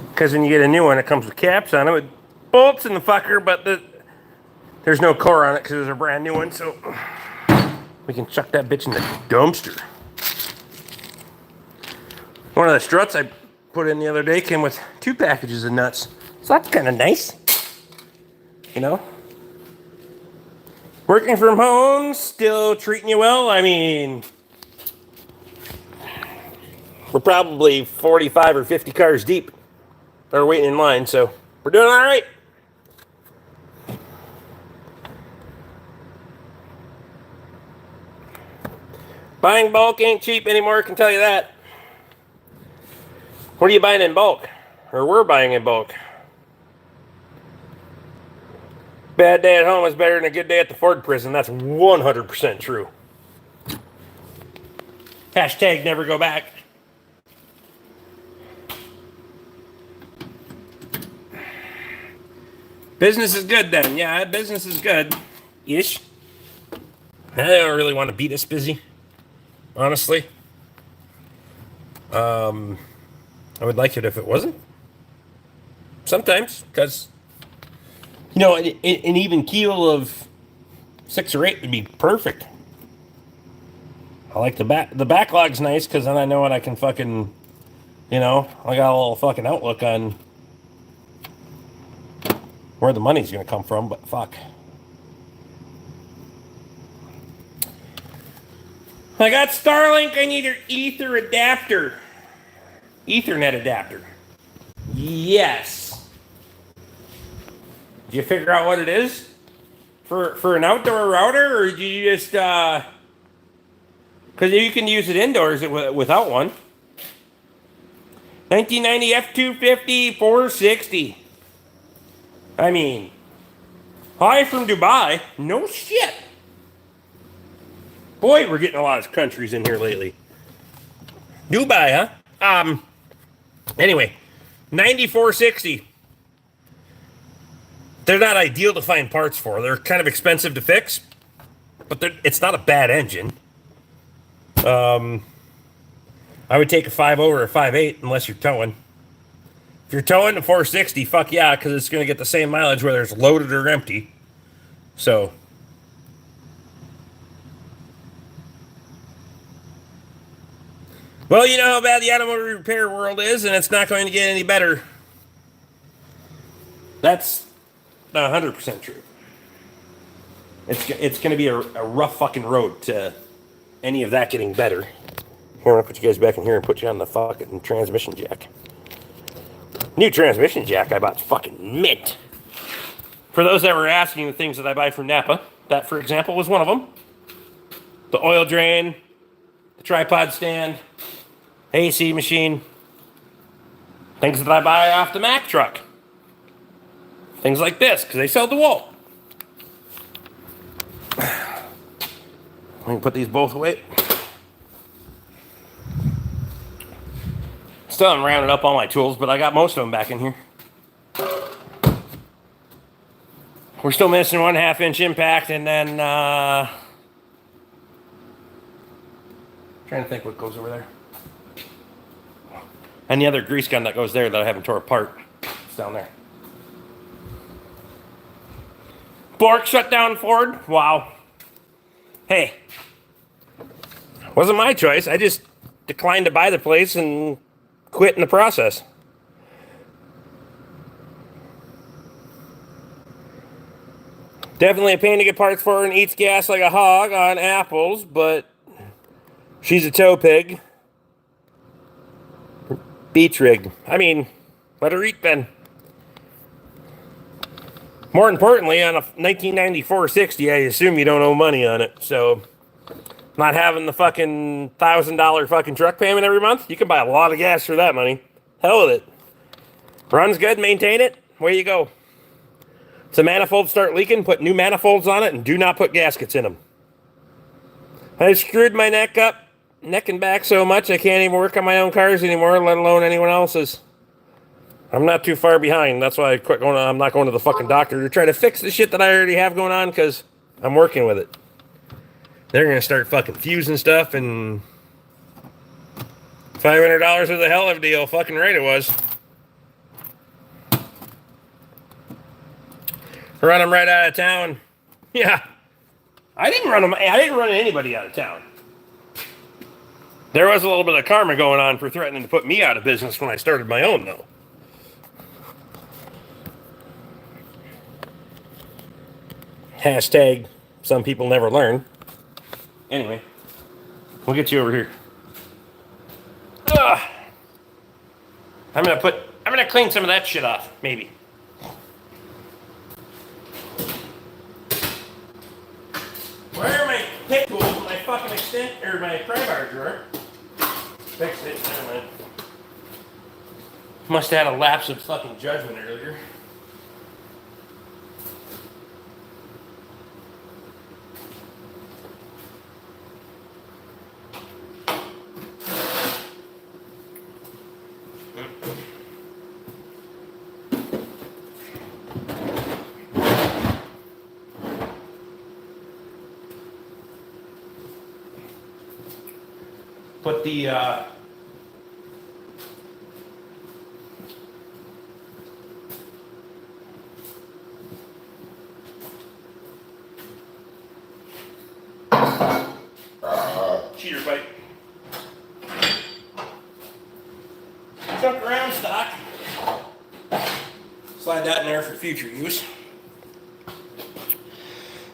Because when you get a new one, it comes with caps on it with bolts in the fucker, but there's no core on it because it's a brand new one, so we can chuck that bitch in the dumpster. One of the struts I put in the other day came with 2 packages of nuts, so that's kind of nice. You know? Working from home, still treating you well? I mean, we're probably 45 or 50 cars deep that are waiting in line, so we're doing all right. Buying bulk ain't cheap anymore, I can tell you that. What are you buying in bulk? Or we're buying in bulk? Bad day at home is better than a good day at the Ford prison. That's 100% true. Hashtag never go back. Business is good then. Yeah, business is good. Ish. I don't really want to be this busy. Honestly. I would like it if it wasn't. Sometimes, because, you know, an even keel of 6 or 8 would be perfect. I like the backlog's nice, because then I know what I can fucking, you know, I got a little fucking outlook on where the money's going to come from, but fuck. I got Starlink, I need an Ethernet adapter. Yes. Did you figure out what it is? For an outdoor router, or did you just, because you can use it indoors without one. 1990 F250 460. I mean, hi from Dubai. No shit. Boy, we're getting a lot of countries in here lately. Dubai, huh? Anyway, 9460. They're not ideal to find parts for. They're kind of expensive to fix, but it's not a bad engine. I would take a 5.0 or a 5.8 unless you're towing. If you're towing a 460, fuck yeah, because it's going to get the same mileage whether it's loaded or empty. So, well, you know how bad the automotive repair world is, and it's not going to get any better. That's 100% true. It's going to be a rough fucking road to any of that getting better. Here, I'm going to put you guys back in here and put you on the fucking transmission jack. New transmission jack I bought's fucking mint. For those that were asking the things that I buy from Napa, that, for example, was one of them. The oil drain, the tripod stand, AC machine, things that I buy off the Mack truck. Things like this, because they sell DeWalt. We can put these both away. Still haven't rounded up all my tools, but I got most of them back in here. We're still missing 1/2 inch impact, and then trying to think what goes over there. And the other grease gun that goes there that I haven't tore apart. It's down there. BORK shut down Ford. Wow. Hey, wasn't my choice. I just declined to buy the place and quit in the process. Definitely a pain to get parts for her and eats gas like a hog on apples, but she's a tow pig. Beach rig. I mean, let her eat then. More importantly, on a 1994 60, I assume you don't owe money on it. So, not having the fucking $1,000 fucking truck payment every month, you can buy a lot of gas for that money. Hell with it. Runs good, maintain it, away you go. If the manifolds start leaking, put new manifolds on it and do not put gaskets in them. I screwed my neck and back so much I can't even work on my own cars anymore, let alone anyone else's. I'm not too far behind. That's why I quit going. I'm not going to the fucking doctor to try to fix the shit that I already have going on because I'm working with it. They're going to start fucking fusing stuff and $500 was a hell of a deal. Fucking right it was. Run them right out of town. Yeah. I didn't run anybody out of town. There was a little bit of karma going on for threatening to put me out of business when I started my own, though. Hashtag some people never learn. Anyway, we'll get you over here. Ugh. I'm gonna clean some of that shit off, maybe. Where are my pit tools? My fucking my pry bar drawer. Fixed it. Never mind. Must have had a lapse of fucking judgment earlier. Put the cheater pipe. Junk around stock. Slide that in there for future use.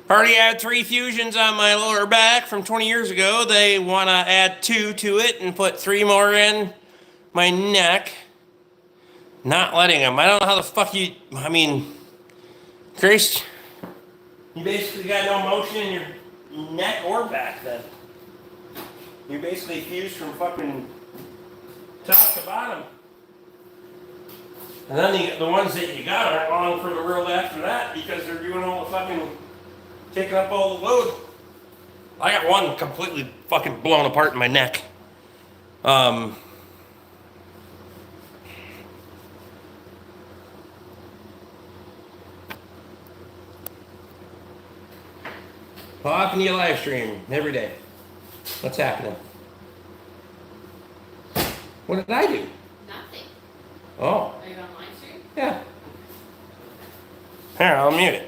Already had 3 fusions on my lower back from 20 years ago. They want to add 2 to it and put 3 more in my neck. Not letting them. I don't know how the fuck you... I mean... Grace, you basically got no motion in your neck or back then. You're basically fused from fucking top to bottom. And then the ones that you got aren't long for the world after that because they're doing all the fucking, taking up all the load. I got one completely fucking blown apart in my neck. Well, how often do you live stream? Every day. What's happening? What did I do? Nothing. Oh. Are you on live stream? Yeah. Here, I'll mute it.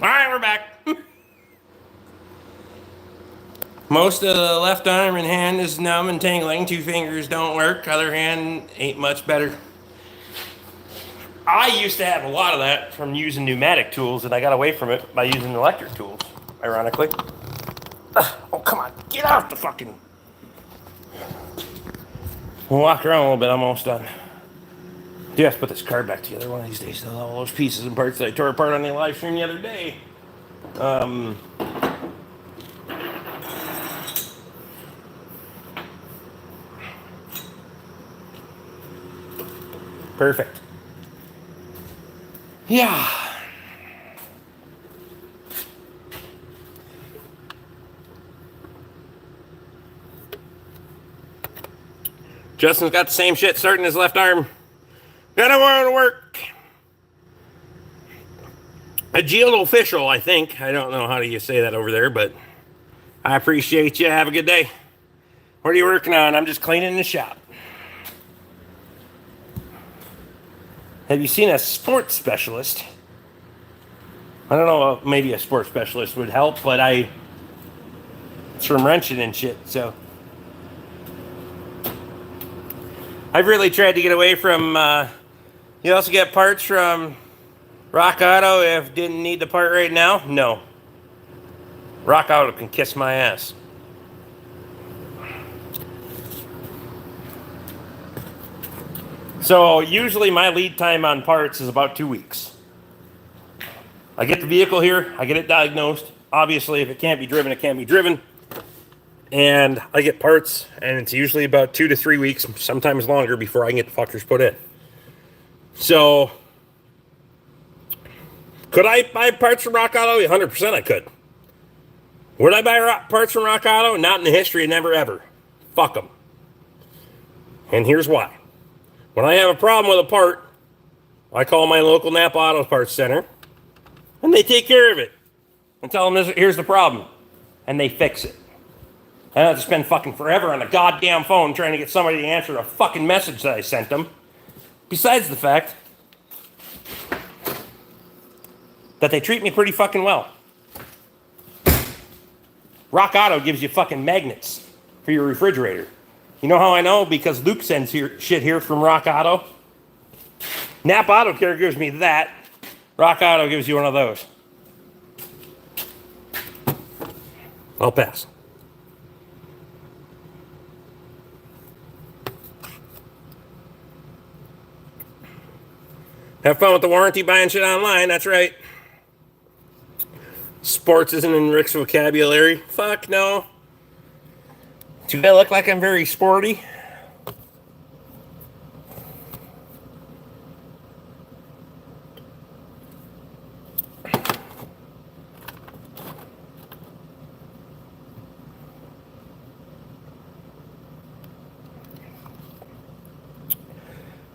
All right, we're back. Most of the left arm and hand is numb and tingling. 2 fingers don't work. Other hand ain't much better. I used to have a lot of that from using pneumatic tools, and I got away from it by using electric tools, ironically. Oh, come on. Get off the fucking... We'll walk around a little bit. I'm almost done. Do have to put this card back together one of these days. All those pieces and parts that I tore apart on the live stream the other day. Perfect. Yeah. Justin's got the same shit starting his left arm. Gonna want to work. A geoofficial, I think. I don't know how do you say that over there, but I appreciate you. Have a good day. What are you working on? I'm just cleaning the shop. Have you seen a sports specialist? I don't know, maybe a sports specialist would help, but it's from wrenching and shit, so. I've really tried to get away from, you also get parts from Rock Auto if didn't need the part right now? No. Rock Auto can kiss my ass. So usually my lead time on parts is about 2 weeks. I get the vehicle here, I get it diagnosed. Obviously, if it can't be driven, it can't be driven. And I get parts, and it's usually about 2 to 3 weeks, sometimes longer, before I can get the fuckers put in. So, could I buy parts from Rock Auto? 100% I could. Would I buy parts from Rock Auto? Not in the history, never ever. Fuck them. And here's why. When I have a problem with a part, I call my local Napa Auto Parts Center, and they take care of it. And tell them, here's the problem. And they fix it. I don't have to spend fucking forever on a goddamn phone trying to get somebody to answer a fucking message that I sent them. Besides the fact that they treat me pretty fucking well. Rock Auto gives you fucking magnets for your refrigerator. You know how I know? Because Luke sends shit here from Rock Auto. Nap Auto Care gives me that. Rock Auto gives you one of those. I'll pass. Have fun with the warranty buying shit online, that's right. Sports isn't in Rick's vocabulary. Fuck no. Do I look like I'm very sporty?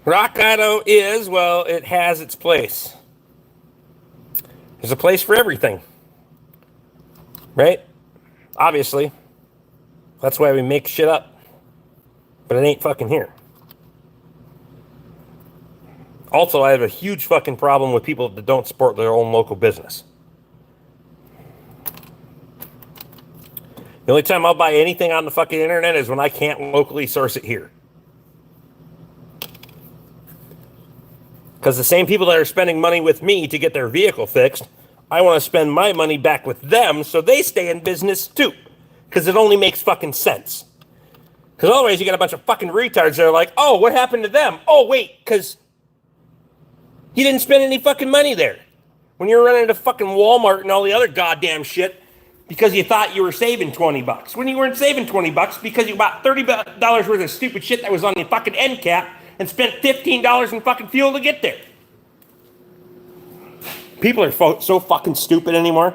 Rock Auto is, well, it has its place. There's a place for everything. Right? Obviously. That's why we make shit up. But it ain't fucking here. Also, I have a huge fucking problem with people that don't support their own local business. The only time I'll buy anything on the fucking internet is when I can't locally source it here. Because the same people that are spending money with me to get their vehicle fixed, I want to spend my money back with them so they stay in business too. Because it only makes fucking sense. Because otherwise you got a bunch of fucking retards that are like, oh, what happened to them? Oh, wait, because you didn't spend any fucking money there. When you were running to fucking Walmart and all the other goddamn shit because you thought you were saving 20 bucks. When you weren't saving 20 bucks because you bought $30 worth of stupid shit that was on your fucking end cap and spent $15 in fucking fuel to get there. People are so fucking stupid anymore.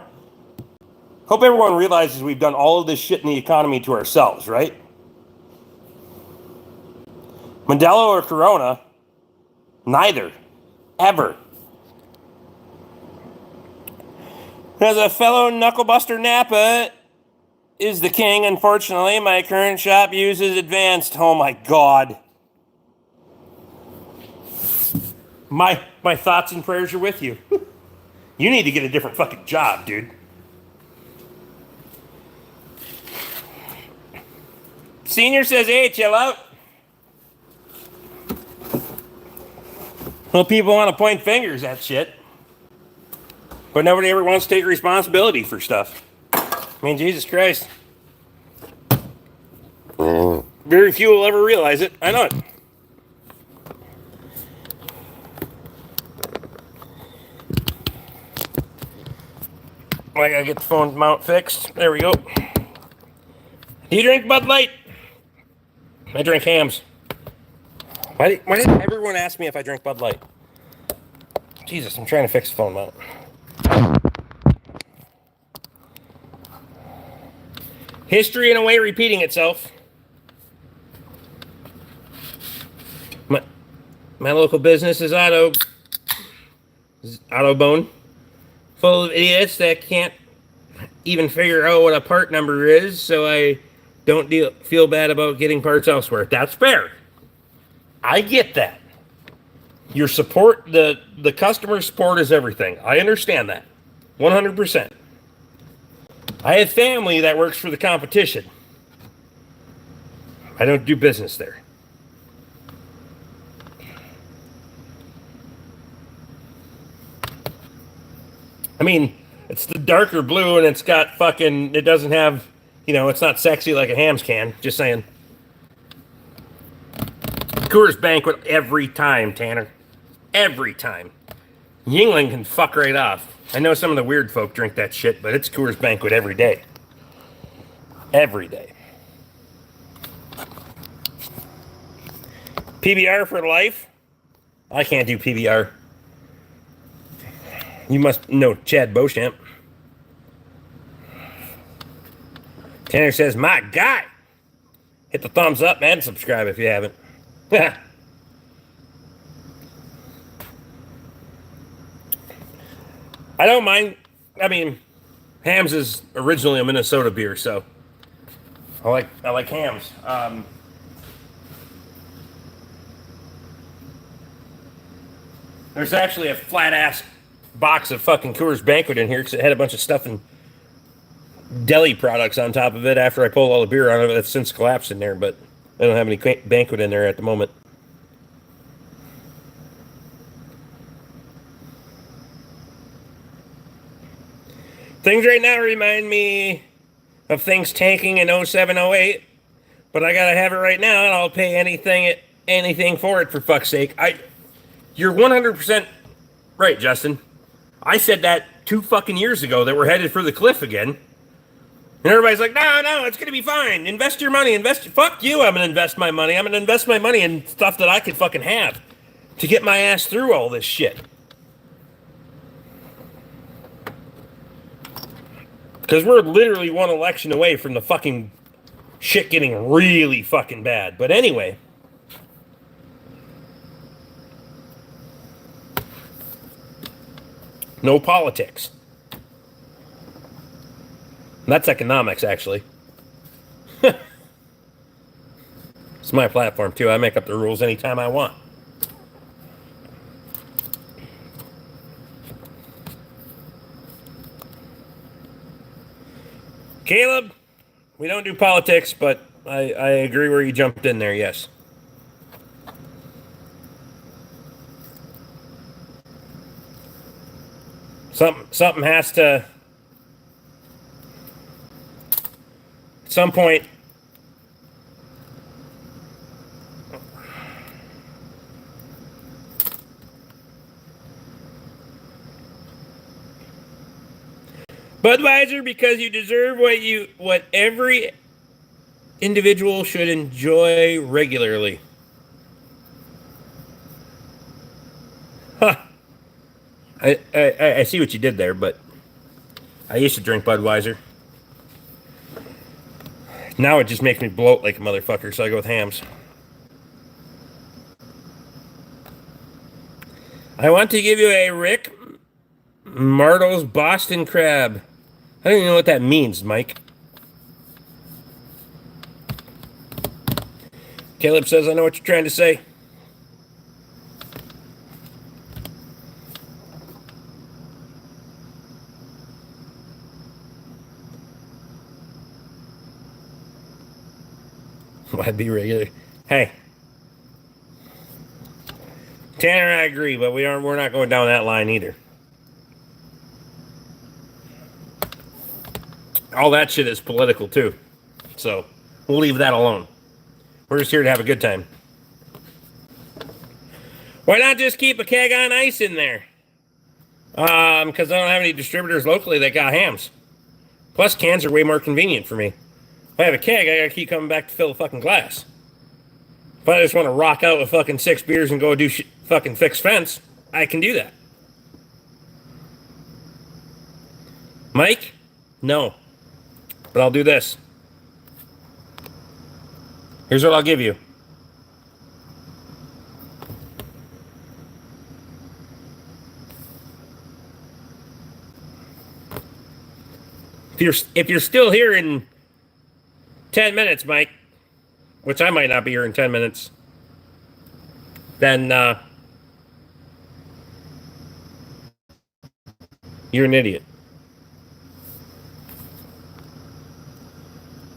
Hope everyone realizes we've done all of this shit in the economy to ourselves, right? Modelo or Corona? Neither. Ever. As a fellow knucklebuster Napa is the king, unfortunately, my current shop uses advanced. Oh my God. My thoughts and prayers are with you. You need to get a different fucking job, dude. Senior says, hey, chill out. Well, people want to point fingers at shit. But nobody ever wants to take responsibility for stuff. I mean, Jesus Christ. Very few will ever realize it. I know it. I gotta get the phone mount fixed. There we go. Do you drink Bud Light? I drink Hams. Why did everyone ask me if I drink Bud Light? Jesus, I'm trying to fix the phone mount. History in a way repeating itself. My local business is Autobone. Full of idiots that can't even figure out what a part number is, so I don't feel bad about getting parts elsewhere. That's fair. I get that. Your support, the customer support is everything. I understand that. 100%. I have family that works for the competition. I don't do business there. I mean, it's the darker blue and it's got fucking, it doesn't have, it's not sexy like a Hams can. Just saying. Coors Banquet every time, Tanner. Every time. Yingling can fuck right off. I know some of the weird folk drink that shit, but it's Coors Banquet every day. Every day. PBR for life? I can't do PBR. You must know Chad Beauchamp. Tanner says, my God. Hit the thumbs up and subscribe if you haven't. I don't mind. I mean, Hams is originally a Minnesota beer, so I like Hams. There's actually a flat ass box of fucking Coors Banquet in here because it had a bunch of stuff and deli products on top of it after I pulled all the beer out of it. That's since collapsed in there, but I don't have any banquet in there at the moment. Things right now remind me of things tanking in 07, 08, but I gotta have it right now, and I'll pay anything for it, for fuck's sake. You're 100% right, Justin. I said that 2 fucking years ago that we're headed for the cliff again. And everybody's like, no, it's gonna be fine. Invest your money, fuck you, I'm gonna invest my money. I'm gonna invest my money in stuff that I could fucking have to get my ass through all this shit. Because we're literally one election away from the fucking shit getting really fucking bad. But anyway. No politics. That's economics, actually. It's my platform, too. I make up the rules anytime I want. Caleb, we don't do politics, but I agree where you jumped in there, yes. Something has to, at some point, Budweiser, because you deserve what every individual should enjoy regularly. Huh. I see what you did there, but I used to drink Budweiser. Now it just makes me bloat like a motherfucker, so I go with hams. I want to give you a Rick Martle's Boston Crab. I don't even know what that means, Mike. Caleb says, I know what you're trying to say. Why be regular? Hey. Tanner, I agree, but we're not going down that line either. All that shit is political, too. So, we'll leave that alone. We're just here to have a good time. Why not just keep a keg on ice in there? Because I don't have any distributors locally that got hams. Plus, cans are way more convenient for me. If I have a keg, I gotta keep coming back to fill a fucking glass. If I just want to rock out with fucking 6 beers and go do fucking fix fence, I can do that. Mike? No. But I'll do this. Here's what I'll give you. If you're still here in 10 minutes, Mike, which I might not be here in 10 minutes, then you're an idiot.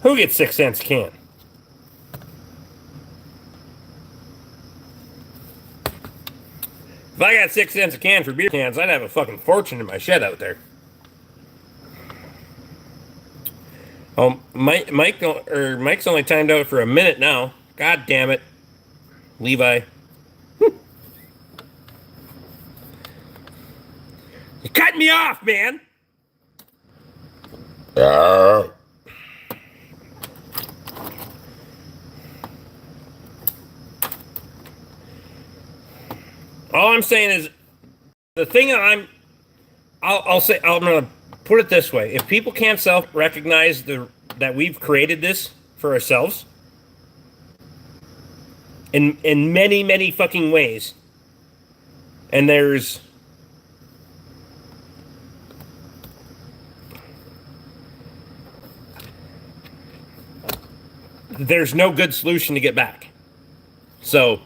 Who gets 6 cents a can? If I got 6 cents a can for beer cans, I'd have a fucking fortune in my shed out there. Oh, Mike's only timed out for a minute now. God damn it, Levi. You're cutting me off, man. All I'm saying is, the thing that I'm going to put it this way. If people can't self-recognize that we've created this for ourselves, in many, many fucking ways, and there's no good solution to get back. So,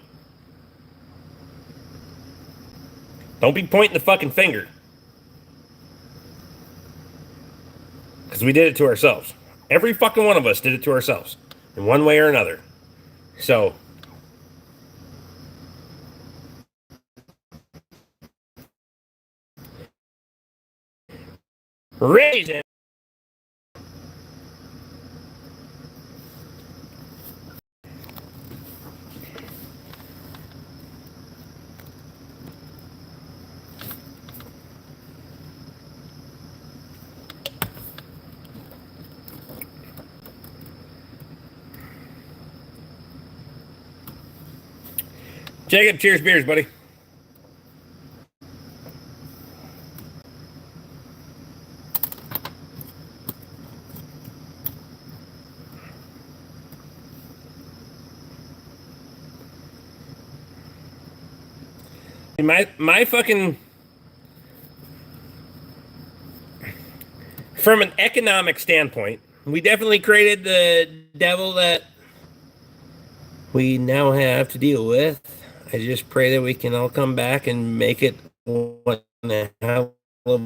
don't be pointing the fucking finger. Because we did it to ourselves. Every fucking one of us did it to ourselves. In one way or another. So, raisin. Jacob, cheers beers, buddy. My fucking, from an economic standpoint, we definitely created the devil that we now have to deal with. I just pray that we can all come back and make it what the hell of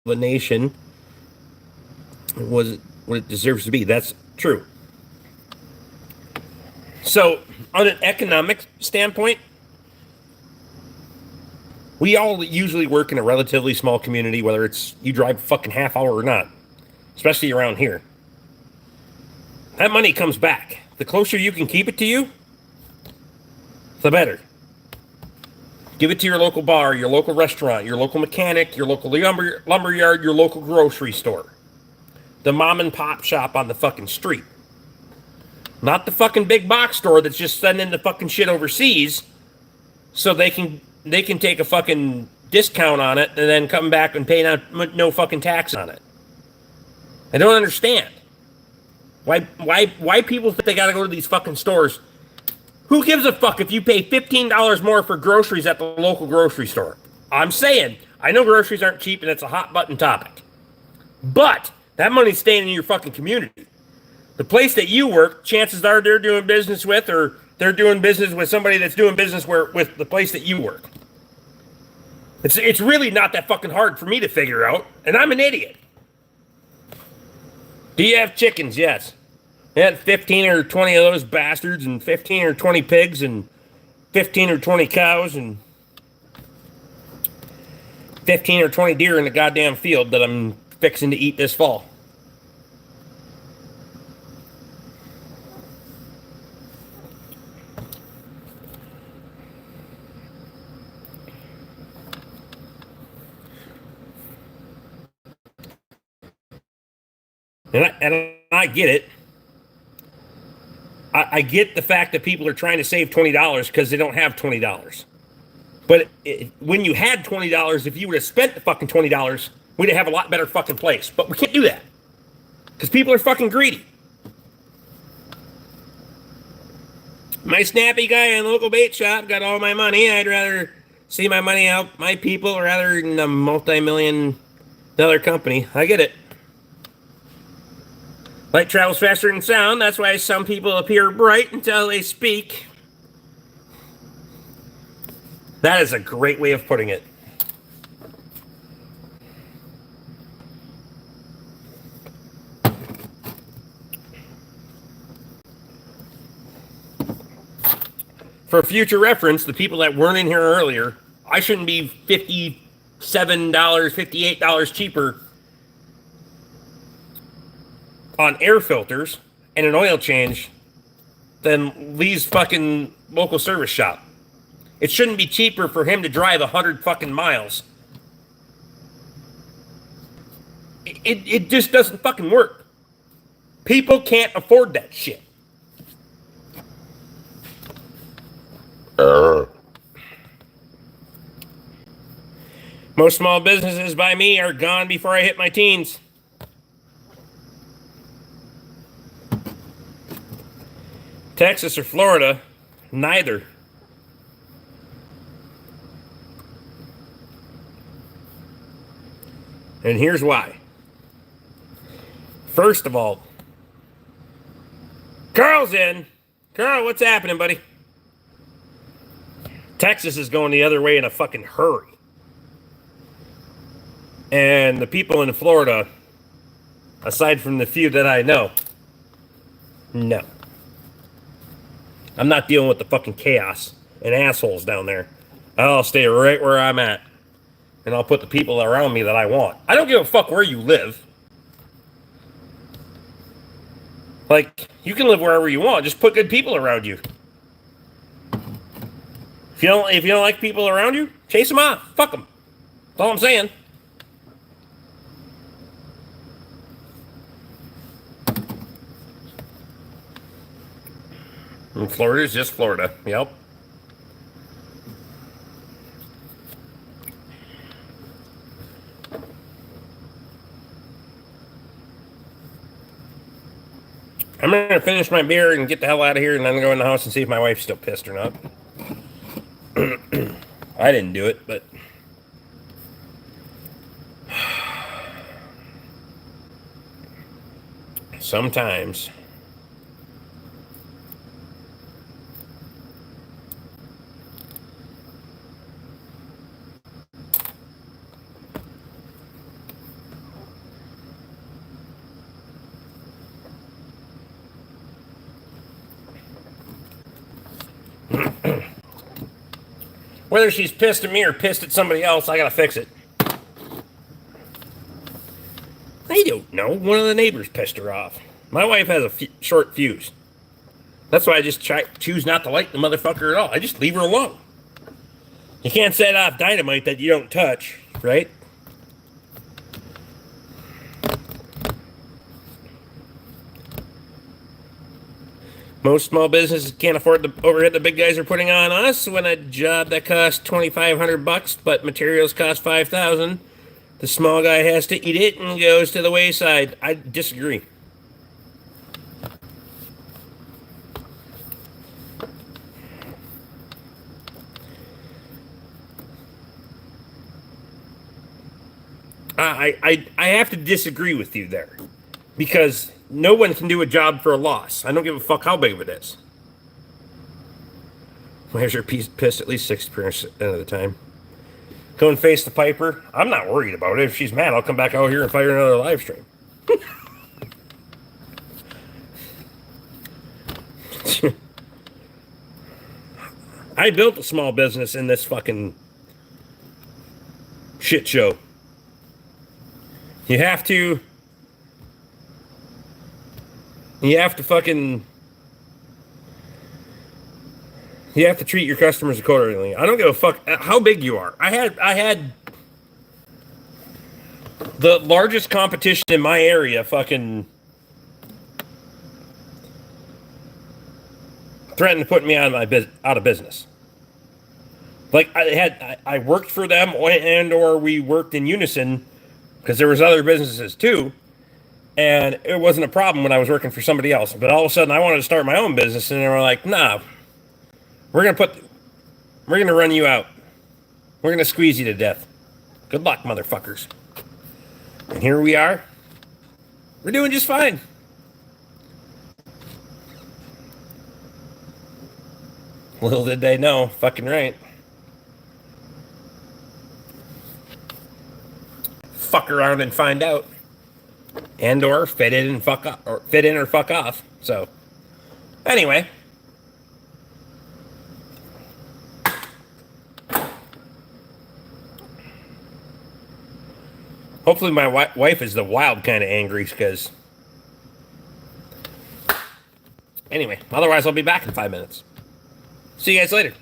a nation was what it deserves to be. That's true. So, on an economic standpoint, we all usually work in a relatively small community, whether it's you drive a fucking half hour or not, especially around here. That money comes back. The closer you can keep it to you, the better. Give it to your local bar, your local restaurant, your local mechanic, your local lumber yard, your local grocery store. The mom and pop shop on the fucking street. Not the fucking big box store that's just sending the fucking shit overseas so they can take a fucking discount on it and then come back and pay no fucking tax on it. I don't understand. Why people think they gotta go to these fucking stores? Who gives a fuck if you pay $15 more for groceries at the local grocery store? I'm saying, I know groceries aren't cheap and it's a hot button topic. But that money's staying in your fucking community. The place that you work, chances are they're doing business with, or they're doing business with somebody that's doing business with the place that you work. It's really not that fucking hard for me to figure out, and I'm an idiot. Do you have chickens? Yes. You had 15 or 20 of those bastards, and 15 or 20 pigs, and 15 or 20 cows, and 15 or 20 deer in the goddamn field that I'm fixing to eat this fall. And I get it. I get the fact that people are trying to save $20 because they don't have $20. But when you had $20, if you would have spent the fucking $20, we'd have a lot better fucking place. But we can't do that because people are fucking greedy. My snappy guy in the local bait shop got all my money. I'd rather see my money help my people rather than a multi-million-dollar company. I get it. Light travels faster than sound. That's why some people appear bright until they speak. That is a great way of putting it. For future reference, the people that weren't in here earlier, I shouldn't be $57, $58 cheaper on air filters and an oil change than Lee's fucking local service shop. It shouldn't be cheaper for him to drive 100 fucking miles. It just doesn't fucking work. People can't afford that shit. Most small businesses by me are gone before I hit my teens. Texas or Florida, neither. And here's why. First of all, Carl's in. Carl, what's happening, buddy? Texas is going the other way in a fucking hurry. And the people in Florida, aside from the few that I know, no. I'm not dealing with the fucking chaos and assholes down there. I'll stay right where I'm at. And I'll put the people around me that I want. I don't give a fuck where you live. Like, you can live wherever you want. Just put good people around you. If you don't like people around you, chase them off. Fuck them. That's all I'm saying. And Florida's just Florida. Yep. I'm going to finish my beer and get the hell out of here and then go in the house and see if my wife's still pissed or not. I didn't do it, but... sometimes... whether she's pissed at me or pissed at somebody else, I gotta fix it. I don't know. One of the neighbors pissed her off. My wife has a short fuse. That's why I just choose not to like the motherfucker at all. I just leave her alone. You can't set off dynamite that you don't touch, right? Most small businesses can't afford the overhead the big guys are putting on us. When a job that costs $2,500, but materials cost $5,000, the small guy has to eat it and goes to the wayside. I disagree. I have to disagree with you there, because no one can do a job for a loss. I don't give a fuck how big of it is. Where's your piss at least 60% of the time? Go and face the piper. I'm not worried about it. If she's mad, I'll come back out here and fire another live stream. I built a small business in this fucking shit show. You have to treat your customers accordingly. I don't give a fuck how big you are. I had the largest competition in my area fucking threatened to put me out of business. Like I worked for them and or we worked in unison because there was other businesses too. And it wasn't a problem when I was working for somebody else. But all of a sudden, I wanted to start my own business, and they were like, nah, we're going to run you out. We're going to squeeze you to death. Good luck, motherfuckers. And here we are. We're doing just fine. Little did they know. Fucking right. Fuck around and find out. And or fit in and fuck off, or fit in or fuck off. So, anyway. Hopefully my wife is the wild kind of angry, because... Anyway, otherwise I'll be back in 5 minutes. See you guys later.